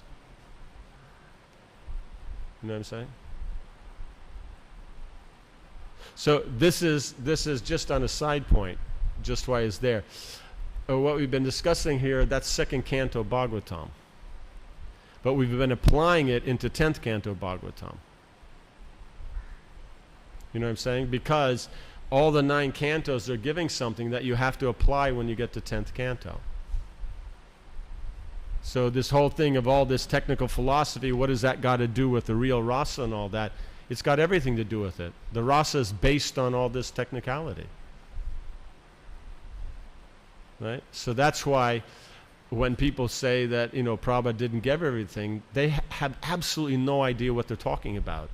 You know what I'm saying? So this is just on a side point, just why it's there. What we've been discussing here, that's 2nd canto Bhagavatam. But we've been applying it into 10th canto Bhagavatam. You know what I'm saying? Because all the 9 cantos are giving something that you have to apply when you get to 10th canto. So this whole thing of all this technical philosophy, what has that got to do with the real rasa and all that? It's got everything to do with it. The rasa is based on all this technicality. Right? So that's why when people say that, Prabhupada didn't give everything, they have absolutely no idea what they're talking about.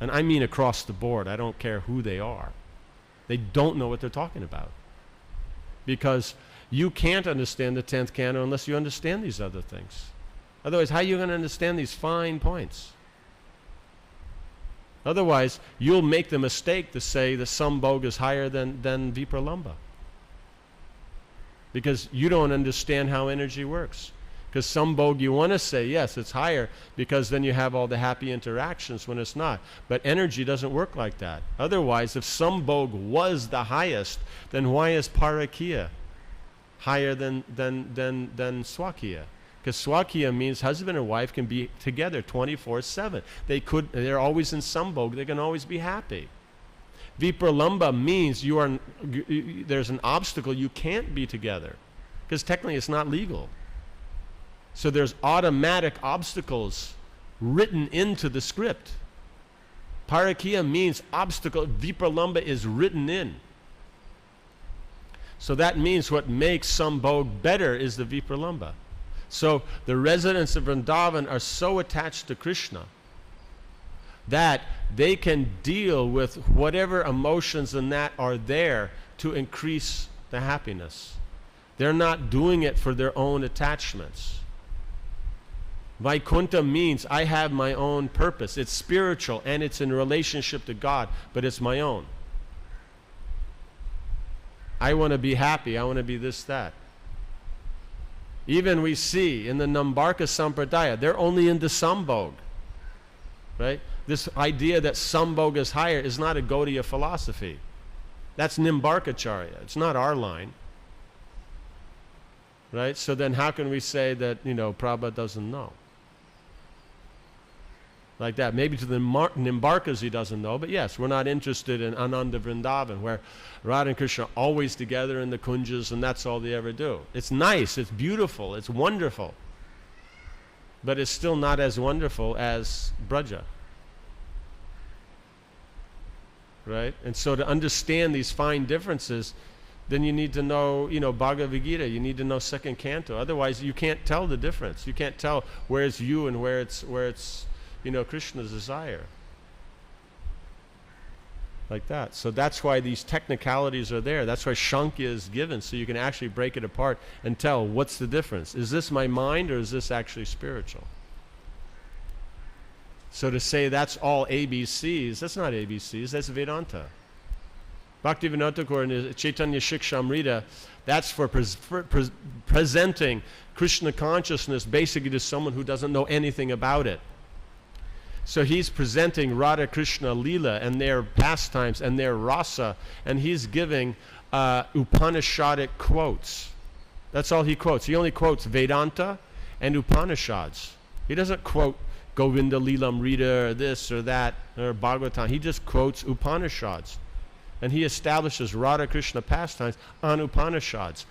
And I mean across the board. I don't care who they are. They don't know what they're talking about. Because you can't understand the 10th canto unless you understand these other things. Otherwise, how are you going to understand these fine points? Otherwise, you'll make the mistake to say that Sambhog is higher than Vipralambha. Because you don't understand how energy works. Because Sambhog, you want to say, yes, it's higher, because then you have all the happy interactions when it's not. But energy doesn't work like that. Otherwise, if Sambhog was the highest, then why is Parakiya higher than Swakiya? Because Swakiya means husband and wife can be together 24/7. They're always in Sambhog, they can always be happy. Vipralambha means there's an obstacle, you can't be together. Because technically it's not legal. So there's automatic obstacles written into the script. Parakiya means obstacle, Vipralambha is written in. So that means what makes Sambhog better is the Vipralambha. So the residents of Vrindavan are so attached to Krishna that they can deal with whatever emotions and that are there to increase the happiness. They're not doing it for their own attachments. Vaikuntha means I have my own purpose. It's spiritual and it's in relationship to God, but it's my own. I want to be happy. I want to be this, that. Even we see in the Nambarka Sampradaya, they're only into Sambhog. Right? This idea that Sambhog is higher is not a Gaudiya philosophy. That's Nimbarkacharya. It's not our line. Right? So then how can we say that, Prabhupada doesn't know? like that. Maybe to the Nimbarkas he doesn't know, but yes, we're not interested in Ananda Vrindavan, where Radha and Krishna are always together in the kunjas and that's all they ever do. It's nice, it's beautiful, it's wonderful, but it's still not as wonderful as Braja. Right? And so to understand these fine differences, then you need to know, Bhagavad Gita, you need to know second canto. Otherwise you can't tell the difference. You can't tell where it's you and where it's Krishna's desire. Like that. So that's why these technicalities are there. That's why Shankya is given, so you can actually break it apart and tell what's the difference. Is this my mind or is this actually spiritual? So to say that's all ABCs, that's not ABCs, that's Vedanta. Bhaktivinoda Thakur in his Chaitanya Shikshamrita, that's for presenting Krishna consciousness basically to someone who doesn't know anything about it. So he's presenting Radha Krishna Leela and their pastimes and their rasa, and he's giving Upanishadic quotes. That's all he quotes. He only quotes Vedanta and Upanishads. He doesn't quote Govinda Leelamrita or this or that or Bhagavatam. He just quotes Upanishads. And he establishes Radha Krishna pastimes on Upanishads.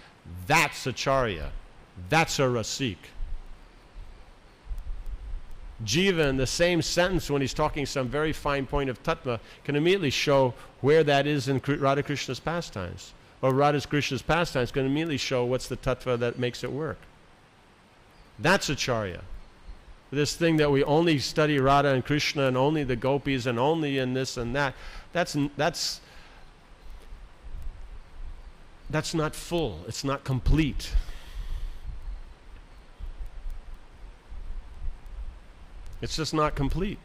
That's Acharya. That's a Rasik. Jiva, in the same sentence, when he's talking some very fine point of Tattva, can immediately show where that is in Radha Krishna's pastimes. Or Radha Krishna's pastimes can immediately show what's the Tattva that makes it work. That's Acharya. This thing that we only study Radha and Krishna and only the gopis and only in this and that, that's not full. It's not complete. It's just not complete.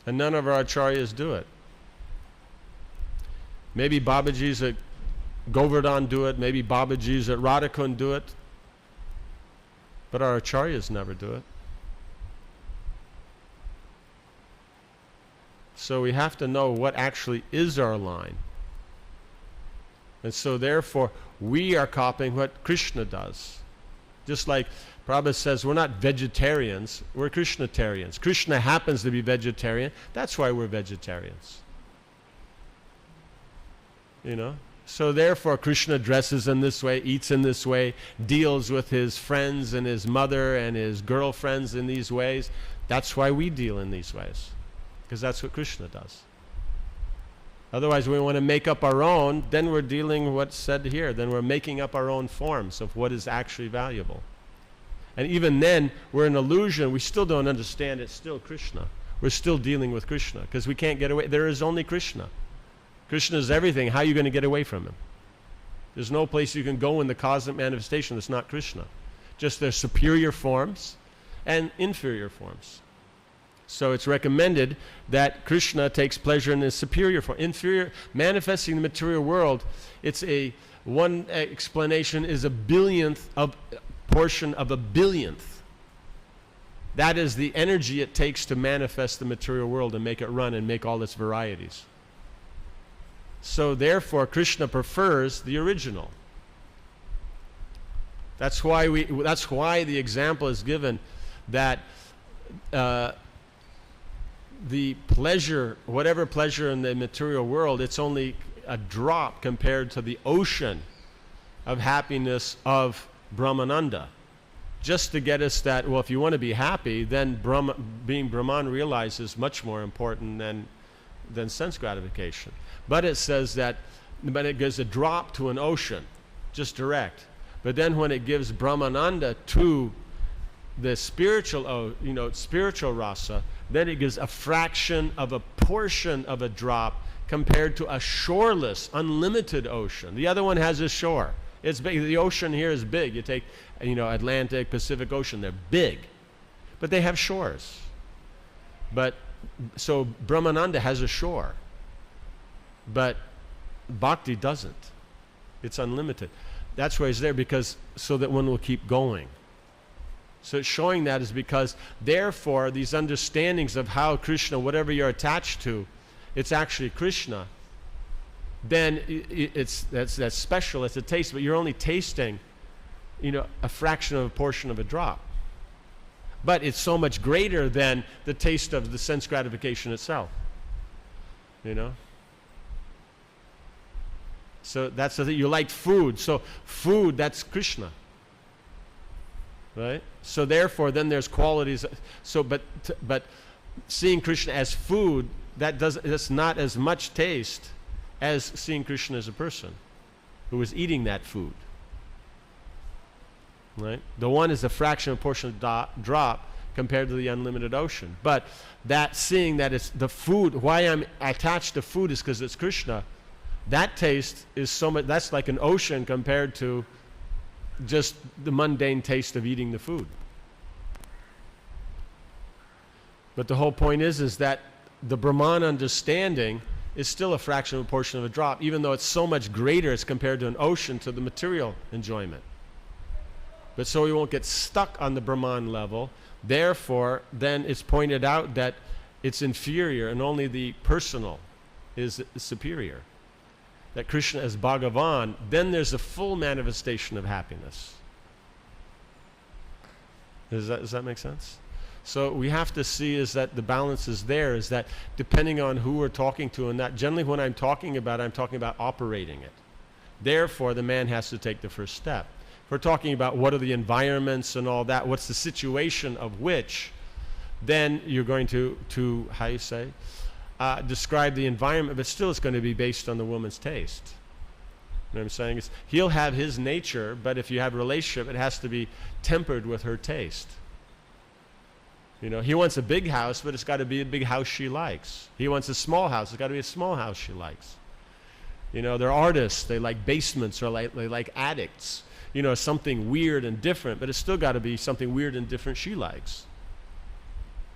And none of our acharyas do it. Maybe Babaji's at Govardhan do it, maybe Babaji's at Radhakund do it, but our acharyas never do it. So we have to know what actually is our line. And so therefore, we are copying what Krishna does. Just like Prabhupada says, we're not vegetarians, we're Krishnatarians. Krishna happens to be vegetarian, that's why we're vegetarians. So therefore, Krishna dresses in this way, eats in this way, deals with his friends and his mother and his girlfriends in these ways. That's why we deal in these ways, because that's what Krishna does. Otherwise, we want to make up our own, then we're dealing what's said here. Then we're making up our own forms of what is actually valuable. And even then, we're an illusion. We still don't understand it's still Krishna. We're still dealing with Krishna because we can't get away. There is only Krishna. Krishna is everything. How are you going to get away from him? There's no place you can go in the cosmic manifestation that's not Krishna. Just there's superior forms and inferior forms. So it's recommended that Krishna takes pleasure in his superior form. Inferior, manifesting the material world, it's one explanation is a billionth of portion of a billionth. That is the energy it takes to manifest the material world and make it run and make all its varieties. So therefore, Krishna prefers the original. That's why the example is given that the pleasure, whatever pleasure in the material world, it's only a drop compared to the ocean of happiness of Brahmananda. Just to get us that, well, if you want to be happy, then being Brahman realized is much more important than sense gratification. But it says that, but it gives a drop to an ocean, just direct. But then when it gives Brahmananda to the spiritual, spiritual rasa, then it gives a fraction of a portion of a drop compared to a shoreless, unlimited ocean. The other one has a shore. It's big. The ocean here is big. You take, Atlantic, Pacific Ocean, they're big. But they have shores. But, so Brahmananda has a shore. But Bhakti doesn't. It's unlimited. That's why it's there, because so that one will keep going. So it's showing that is because, therefore, these understandings of how Krishna, whatever you're attached to, it's actually Krishna, then that's special, it's a taste, but you're only tasting, a fraction of a portion of a drop. But it's so much greater than the taste of the sense gratification itself. You know? So that's the thing. You like food. So food, that's Krishna. Right? So therefore, then there's qualities. So, but seeing Krishna as food, that's not as much taste as seeing Krishna as a person who is eating that food. Right? The one is a fraction of a portion of drop compared to the unlimited ocean. But that seeing that it's the food, why I'm attached to food is because it's Krishna. That taste is so much, that's like an ocean compared to just the mundane taste of eating the food. But the whole point is that the Brahman understanding is still a fraction of a portion of a drop, even though it's so much greater as compared to an ocean to the material enjoyment. But so we won't get stuck on the Brahman level. Therefore, then it's pointed out that it's inferior and only the personal is superior. That Krishna is Bhagavan, then there's a full manifestation of happiness. Does that make sense? So we have to see is that the balance is there, is that depending on who we're talking to, and that generally when I'm talking about operating it. Therefore, the man has to take the first step. If we're talking about what are the environments and all that, what's the situation of which, then you're going to how you say, describe the environment, but still it's going to be based on the woman's taste. You know what I'm saying? He'll have his nature, but if you have a relationship, it has to be tempered with her taste. You know, he wants a big house, but it's got to be a big house she likes. He wants a small house, it's got to be a small house she likes. You know, they're artists, they like basements, or they like attics. You know, something weird and different, but it's still got to be something weird and different she likes.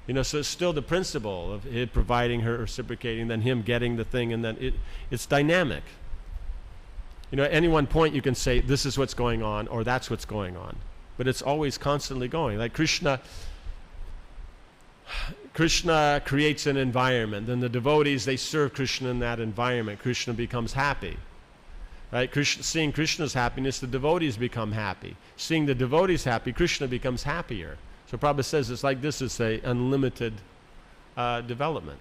You know, so it's still the principle of it providing her, reciprocating, then him getting the thing, and then it's dynamic. You know, at any one point you can say, this is what's going on, or that's what's going on. But it's always constantly going. Like Krishna creates an environment, then the devotees, they serve Krishna in that environment. Krishna becomes happy. Right? Seeing Krishna's happiness, the devotees become happy. Seeing the devotees happy, Krishna becomes happier. So Prabhupada says it's like this, it's a unlimited development.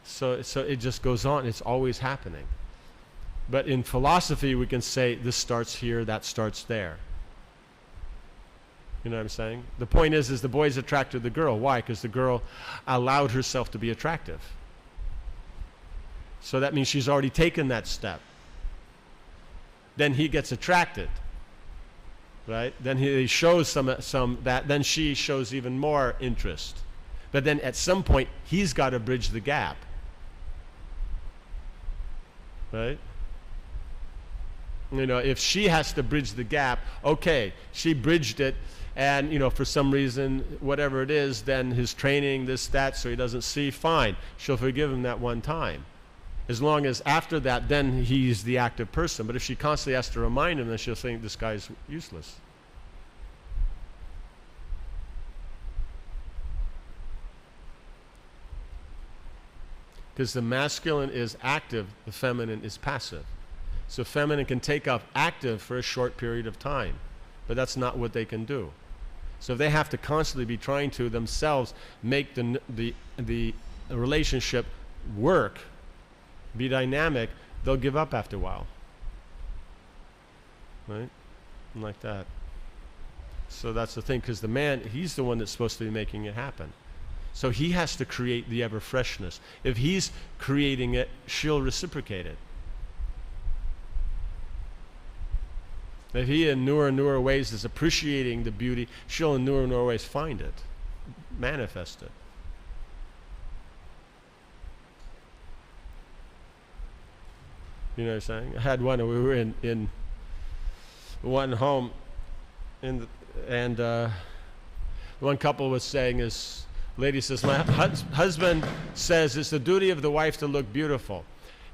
So it just goes on, it's always happening. But in philosophy we can say this starts here, that starts there. You know what I'm saying? The point is the boy's attracted to the girl. Why? Because the girl allowed herself to be attractive. So that means she's already taken that step. Then he gets attracted, right? Then he shows some that. Then she shows even more interest. But then at some point, he's got to bridge the gap, right? You know, if she has to bridge the gap, okay, she bridged it, and you know, for some reason, whatever it is, then his training, this, that, so he doesn't see, fine, she'll forgive him that one time. As long as after that, then he's the active person. But if she constantly has to remind him, then she'll think this guy's useless. Because the masculine is active, the feminine is passive. So feminine can take up active for a short period of time, but that's not what they can do. So if they have to constantly be trying to themselves make the relationship work, be dynamic, they'll give up after a while. Right? And like that. So that's the thing, because the man, he's the one that's supposed to be making it happen. So he has to create the ever freshness. If he's creating it, she'll reciprocate it. If he in newer and newer ways is appreciating the beauty, she'll in newer and newer ways find it, manifest it. You know what I'm saying? I had one, we were in one home, and one couple was saying, this lady says, my husband says it's the duty of the wife to look beautiful,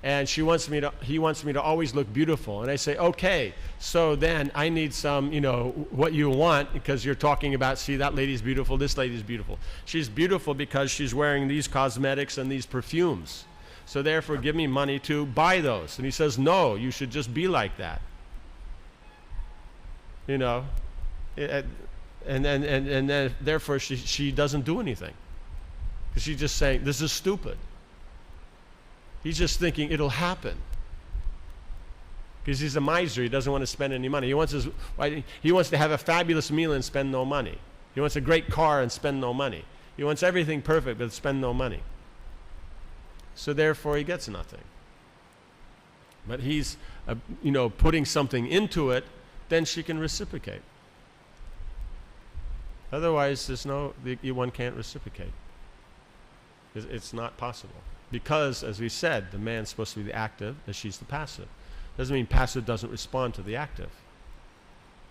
and he wants me to always look beautiful. And I say, okay, so then I need some, you know, what you want, because you're talking about, see, that lady's beautiful, this lady's beautiful. She's beautiful because she's wearing these cosmetics and these perfumes. So therefore, give me money to buy those. And he says, no, you should just be like that. You know, And then therefore she doesn't do anything. Because she's just saying, this is stupid. He's just thinking it'll happen. Because he's a miser, he doesn't want to spend any money. He wants to have a fabulous meal and spend no money. He wants a great car and spend no money. He wants everything perfect but spend no money. So therefore he gets nothing. But he's putting something into it, then she can reciprocate. Otherwise one can't reciprocate. It's not possible. Because, as we said, the man's supposed to be the active and she's the passive. Doesn't mean passive doesn't respond to the active.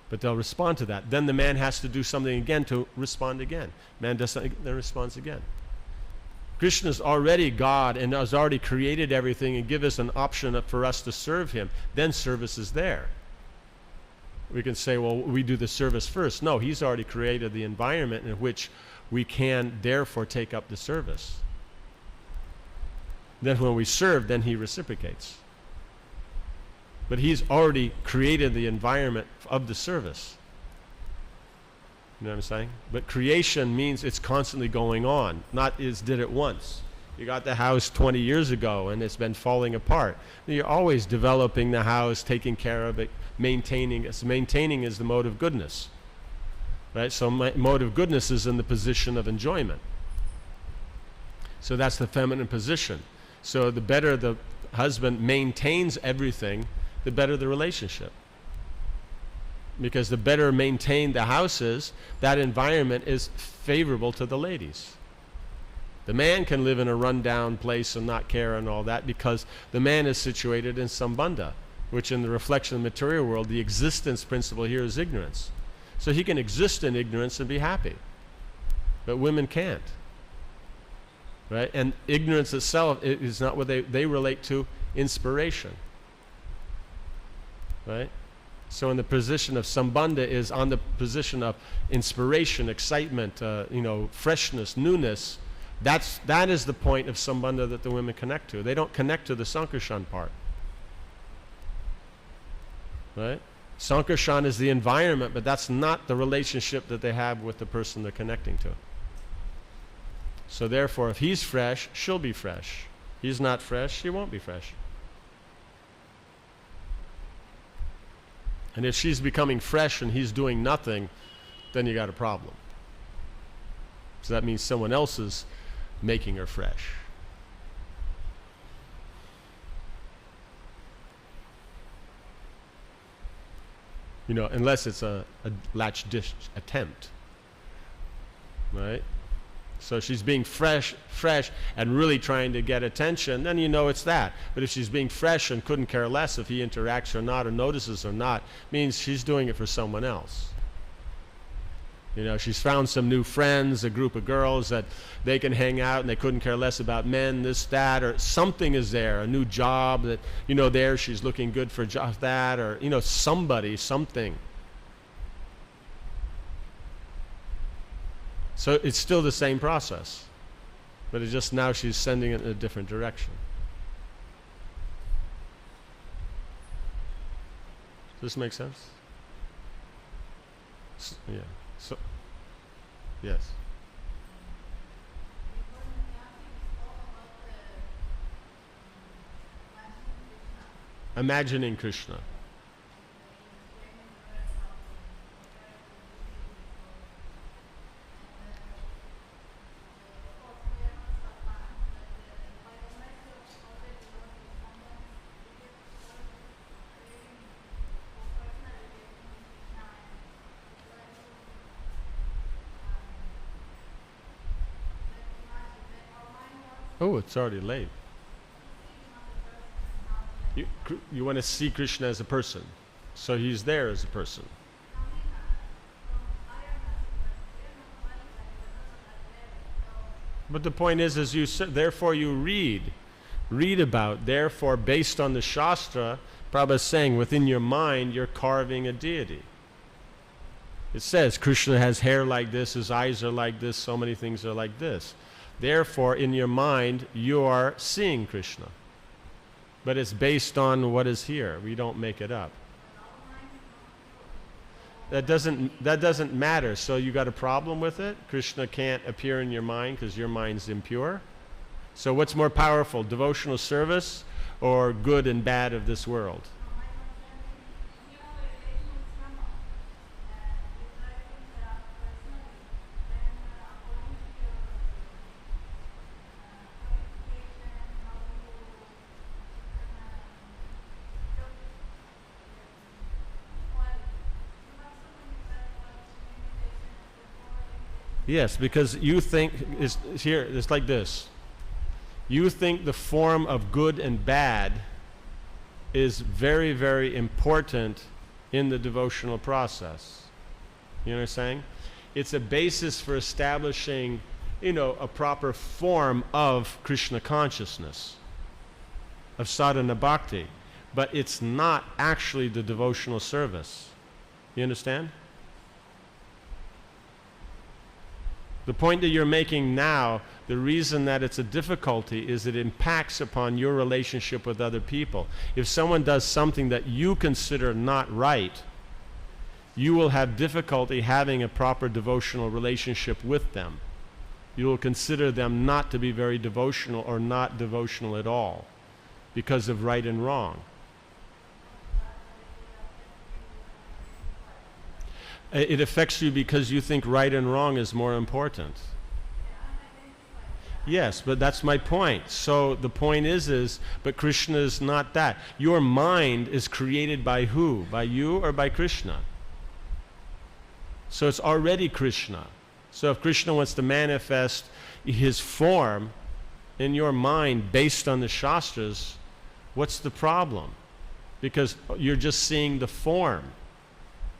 But they'll respond to that. Then the man has to do something again to respond again. Man does something, then responds again. Krishna is already God and has already created everything and give us an option for us to serve him. Then service is there. We can say, well, we do the service first. No, he's already created the environment in which we can therefore take up the service. Then when we serve, then he reciprocates. But he's already created the environment of the service. You know what I'm saying? But creation means it's constantly going on, not did it once. You got the house 20 years ago and it's been falling apart. You're always developing the house, taking care of it, maintaining it. So maintaining is the mode of goodness. Right? So mode of goodness is in the position of enjoyment. So that's the feminine position. So the better the husband maintains everything, the better the relationship. Because the better maintained the house is, that environment is favorable to the ladies. The man can live in a rundown place and not care and all that because the man is situated in sambandha, which in the reflection of the material world, the existence principle here is ignorance. So he can exist in ignorance and be happy. But women can't. Right? And ignorance itself is not what they relate to inspiration. Right? So in the position of sambandha is on the position of inspiration, excitement, freshness, newness. That is the point of sambandha that the women connect to. They don't connect to the sankarshan part. Right? Sankarshan is the environment, but that's not the relationship that they have with the person they're connecting to. So therefore, if he's fresh, she'll be fresh. He's not fresh, she won't be fresh. And if she's becoming fresh and he's doing nothing, then you got a problem. So that means someone else is making her fresh. Unless it's a latch-dish attempt. Right? So she's being fresh and really trying to get attention, then it's that. But if she's being fresh and couldn't care less if he interacts or not or notices or not, means she's doing it for someone else. She's found some new friends, a group of girls that they can hang out and they couldn't care less about men, this, that, or something is there, a new job that, there she's looking good for that, or, somebody, something. So it's still the same process, but it's just now she's sending it in a different direction. Does this make sense? Yeah. So, yes. Imagining Krishna. Oh, it's already late. You want to see Krishna as a person. So he's there as a person. But the point is, as you said, therefore you read about, therefore based on the Shastra, Prabhupada is saying within your mind you're carving a deity. It says Krishna has hair like this, his eyes are like this, so many things are like this. Therefore, in your mind, you are seeing Krishna. But it's based on what is here. We don't make it up. That doesn't matter. So you got a problem with it? Krishna can't appear in your mind because your mind's impure? So what's more powerful, devotional service or good and bad of this world? Yes, because you think, it's like this. You think the form of good and bad is very, very important in the devotional process. You know what I'm saying? It's a basis for establishing, a proper form of Krishna consciousness, of sadhana bhakti. But it's not actually the devotional service. You understand? The point that you're making now, the reason that it's a difficulty is it impacts upon your relationship with other people. If someone does something that you consider not right, you will have difficulty having a proper devotional relationship with them. You will consider them not to be very devotional or not devotional at all because of right and wrong. It affects you because you think right and wrong is more important. Yes, but that's my point. So the point is, but Krishna is not that. Your mind is created by who? By you or by Krishna? So it's already Krishna. So if Krishna wants to manifest his form in your mind based on the Shastras, what's the problem? Because you're just seeing the form.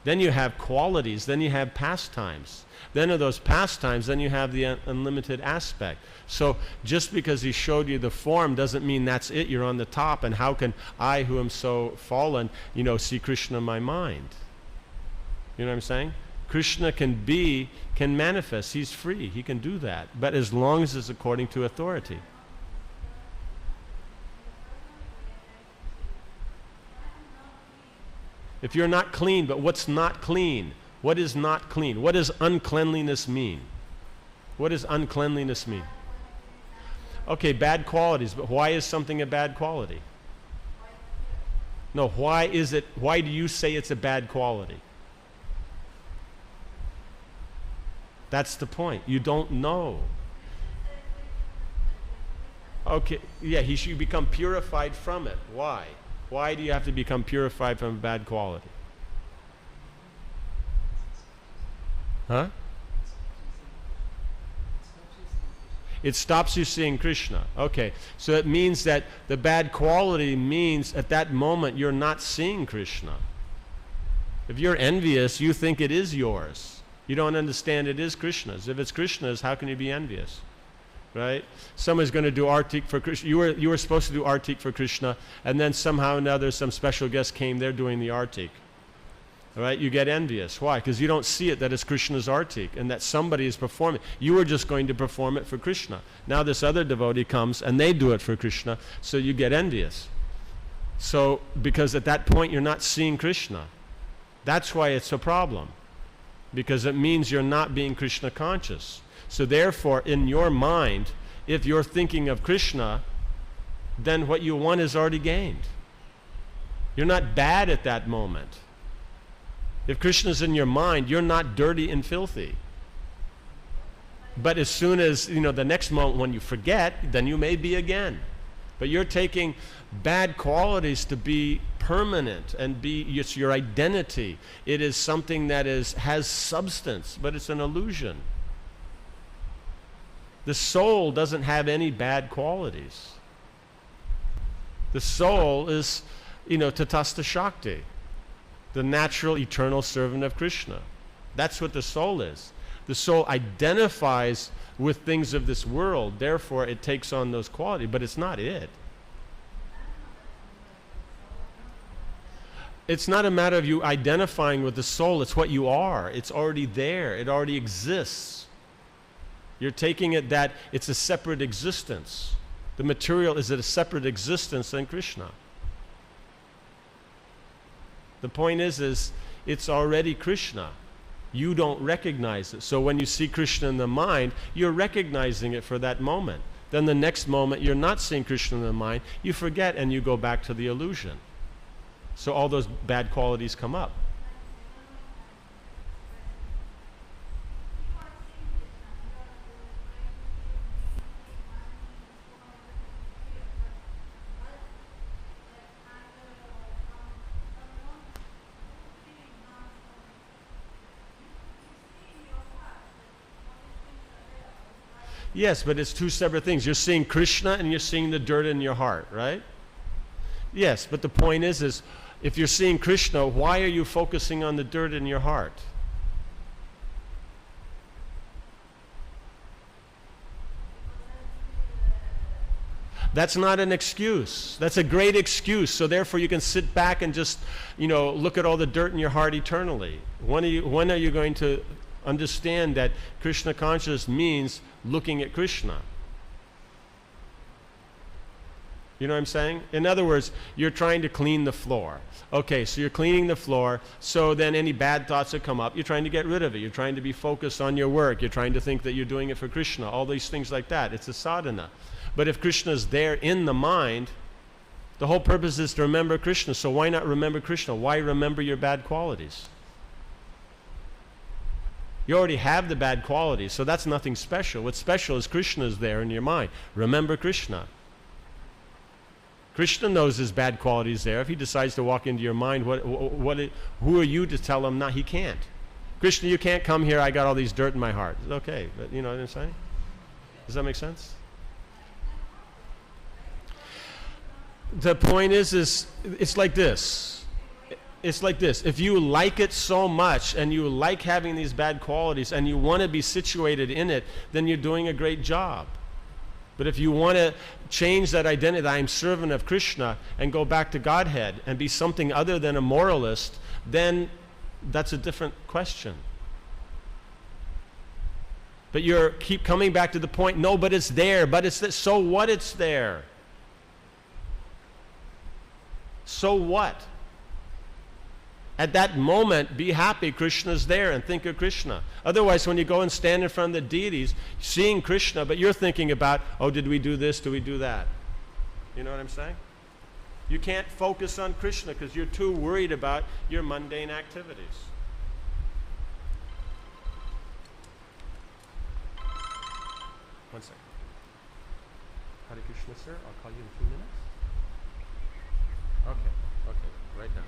Then you have qualities, then you have pastimes. Then of those pastimes, then you have the unlimited aspect. So just because he showed you the form doesn't mean that's it, you're on the top, and how can I, who am so fallen, see Krishna in my mind? You know what I'm saying? Krishna can manifest, he's free, he can do that, but as long as it's according to authority. If you're not clean, but what's not clean? What is not clean? What does uncleanliness mean? What does uncleanliness mean? Okay, bad qualities, but why is something a bad quality? No, why do you say it's a bad quality? That's the point. You don't know. Okay, yeah, he should become purified from it. Why? Why do you have to become purified from a bad quality? Huh? It stops you seeing Krishna. Okay, so it means that the bad quality means at that moment you're not seeing Krishna. If you're envious, you think it is yours. You don't understand it is Krishna's. If it's Krishna's, how can you be envious? Right? Someone's going to do artik for Krishna. You were supposed to do artik for Krishna, and then somehow or another some special guest came there doing the artik. All right? You get envious. Why? Because you don't see it that it's Krishna's artik and that somebody is performing. You were just going to perform it for Krishna. Now this other devotee comes and they do it for Krishna, so you get envious. So, because at that point you're not seeing Krishna. That's why it's a problem. Because it means you're not being Krishna conscious. So therefore, in your mind, if you're thinking of Krishna, then what you want is already gained. You're not bad at that moment. If Krishna's in your mind, you're not dirty and filthy. But as soon as, the next moment when you forget, then you may be again. But you're taking bad qualities to be permanent and it's your identity. It is something that has substance, but it's an illusion. The soul doesn't have any bad qualities. The soul is, Tatastha Shakti, the natural eternal servant of Krishna. That's what the soul is. The soul identifies with things of this world, therefore it takes on those qualities, but it's not it. It's not a matter of you identifying with the soul, it's what you are. It's already there, it already exists. You're taking it that it's a separate existence. The material is a separate existence than Krishna. The point is it's already Krishna. You don't recognize it. So when you see Krishna in the mind, you're recognizing it for that moment. Then the next moment, you're not seeing Krishna in the mind, you forget and you go back to the illusion. So all those bad qualities come up. Yes, but it's two separate things. You're seeing Krishna and you're seeing the dirt in your heart, right? Yes, but the point is if you're seeing Krishna, why are you focusing on the dirt in your heart? That's not an excuse. That's a great excuse. So therefore you can sit back and just, look at all the dirt in your heart eternally. When are you going to understand that Krishna consciousness means looking at Krishna? You know what I'm saying? In other words, you're trying to clean the floor. Okay, so you're cleaning the floor, so then any bad thoughts that come up, you're trying to get rid of it. You're trying to be focused on your work. You're trying to think that you're doing it for Krishna. All these things like that. It's a sadhana. But if Krishna is there in the mind, the whole purpose is to remember Krishna. So why not remember Krishna? Why remember your bad qualities? You already have the bad qualities, so that's nothing special. What's special is Krishna is there in your mind. Remember Krishna. Krishna knows his bad qualities there. If he decides to walk into your mind, who are you to tell him not? He can't. Krishna, you can't come here. I got all these dirt in my heart. It's okay, but you know what I'm saying? Does that make sense? The point is it's like this. It's like this. If you like it so much and you like having these bad qualities and you want to be situated in it, then you're doing a great job. But if you want to change that identity, that I'm servant of Krishna, and go back to Godhead and be something other than a moralist, then that's a different question. But you keep coming back to the point, no, but it's there, but it's this. So what it's there? So what? At that moment, be happy Krishna's there and think of Krishna. Otherwise, when you go and stand in front of the deities, seeing Krishna, but you're thinking about, oh, did we do this? Did we do that? You know what I'm saying? You can't focus on Krishna because you're too worried about your mundane activities. One second. Hare Krishna, sir. I'll call you in 2 minutes. Okay, right now.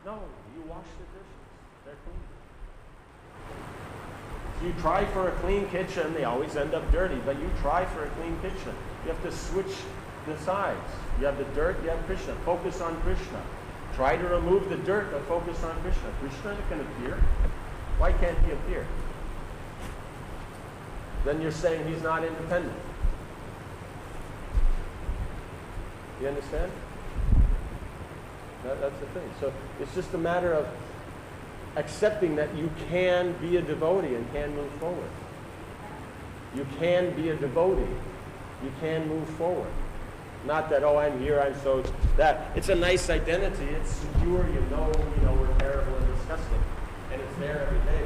No, you wash the dishes. They're clean. You try for a clean kitchen, they always end up dirty, but you try for a clean kitchen. You have to switch the sides. You have the dirt, you have Krishna. Focus on Krishna. Try to remove the dirt, but focus on Krishna. Krishna can appear. Why can't he appear? Then you're saying he's not independent. You understand? That's the thing. So it's just a matter of accepting that you can be a devotee and can move forward. You can be a devotee. You can move forward. Not that, oh, I'm here, I'm so that. It's a nice identity. It's secure. You know we're terrible and disgusting. And it's there every day.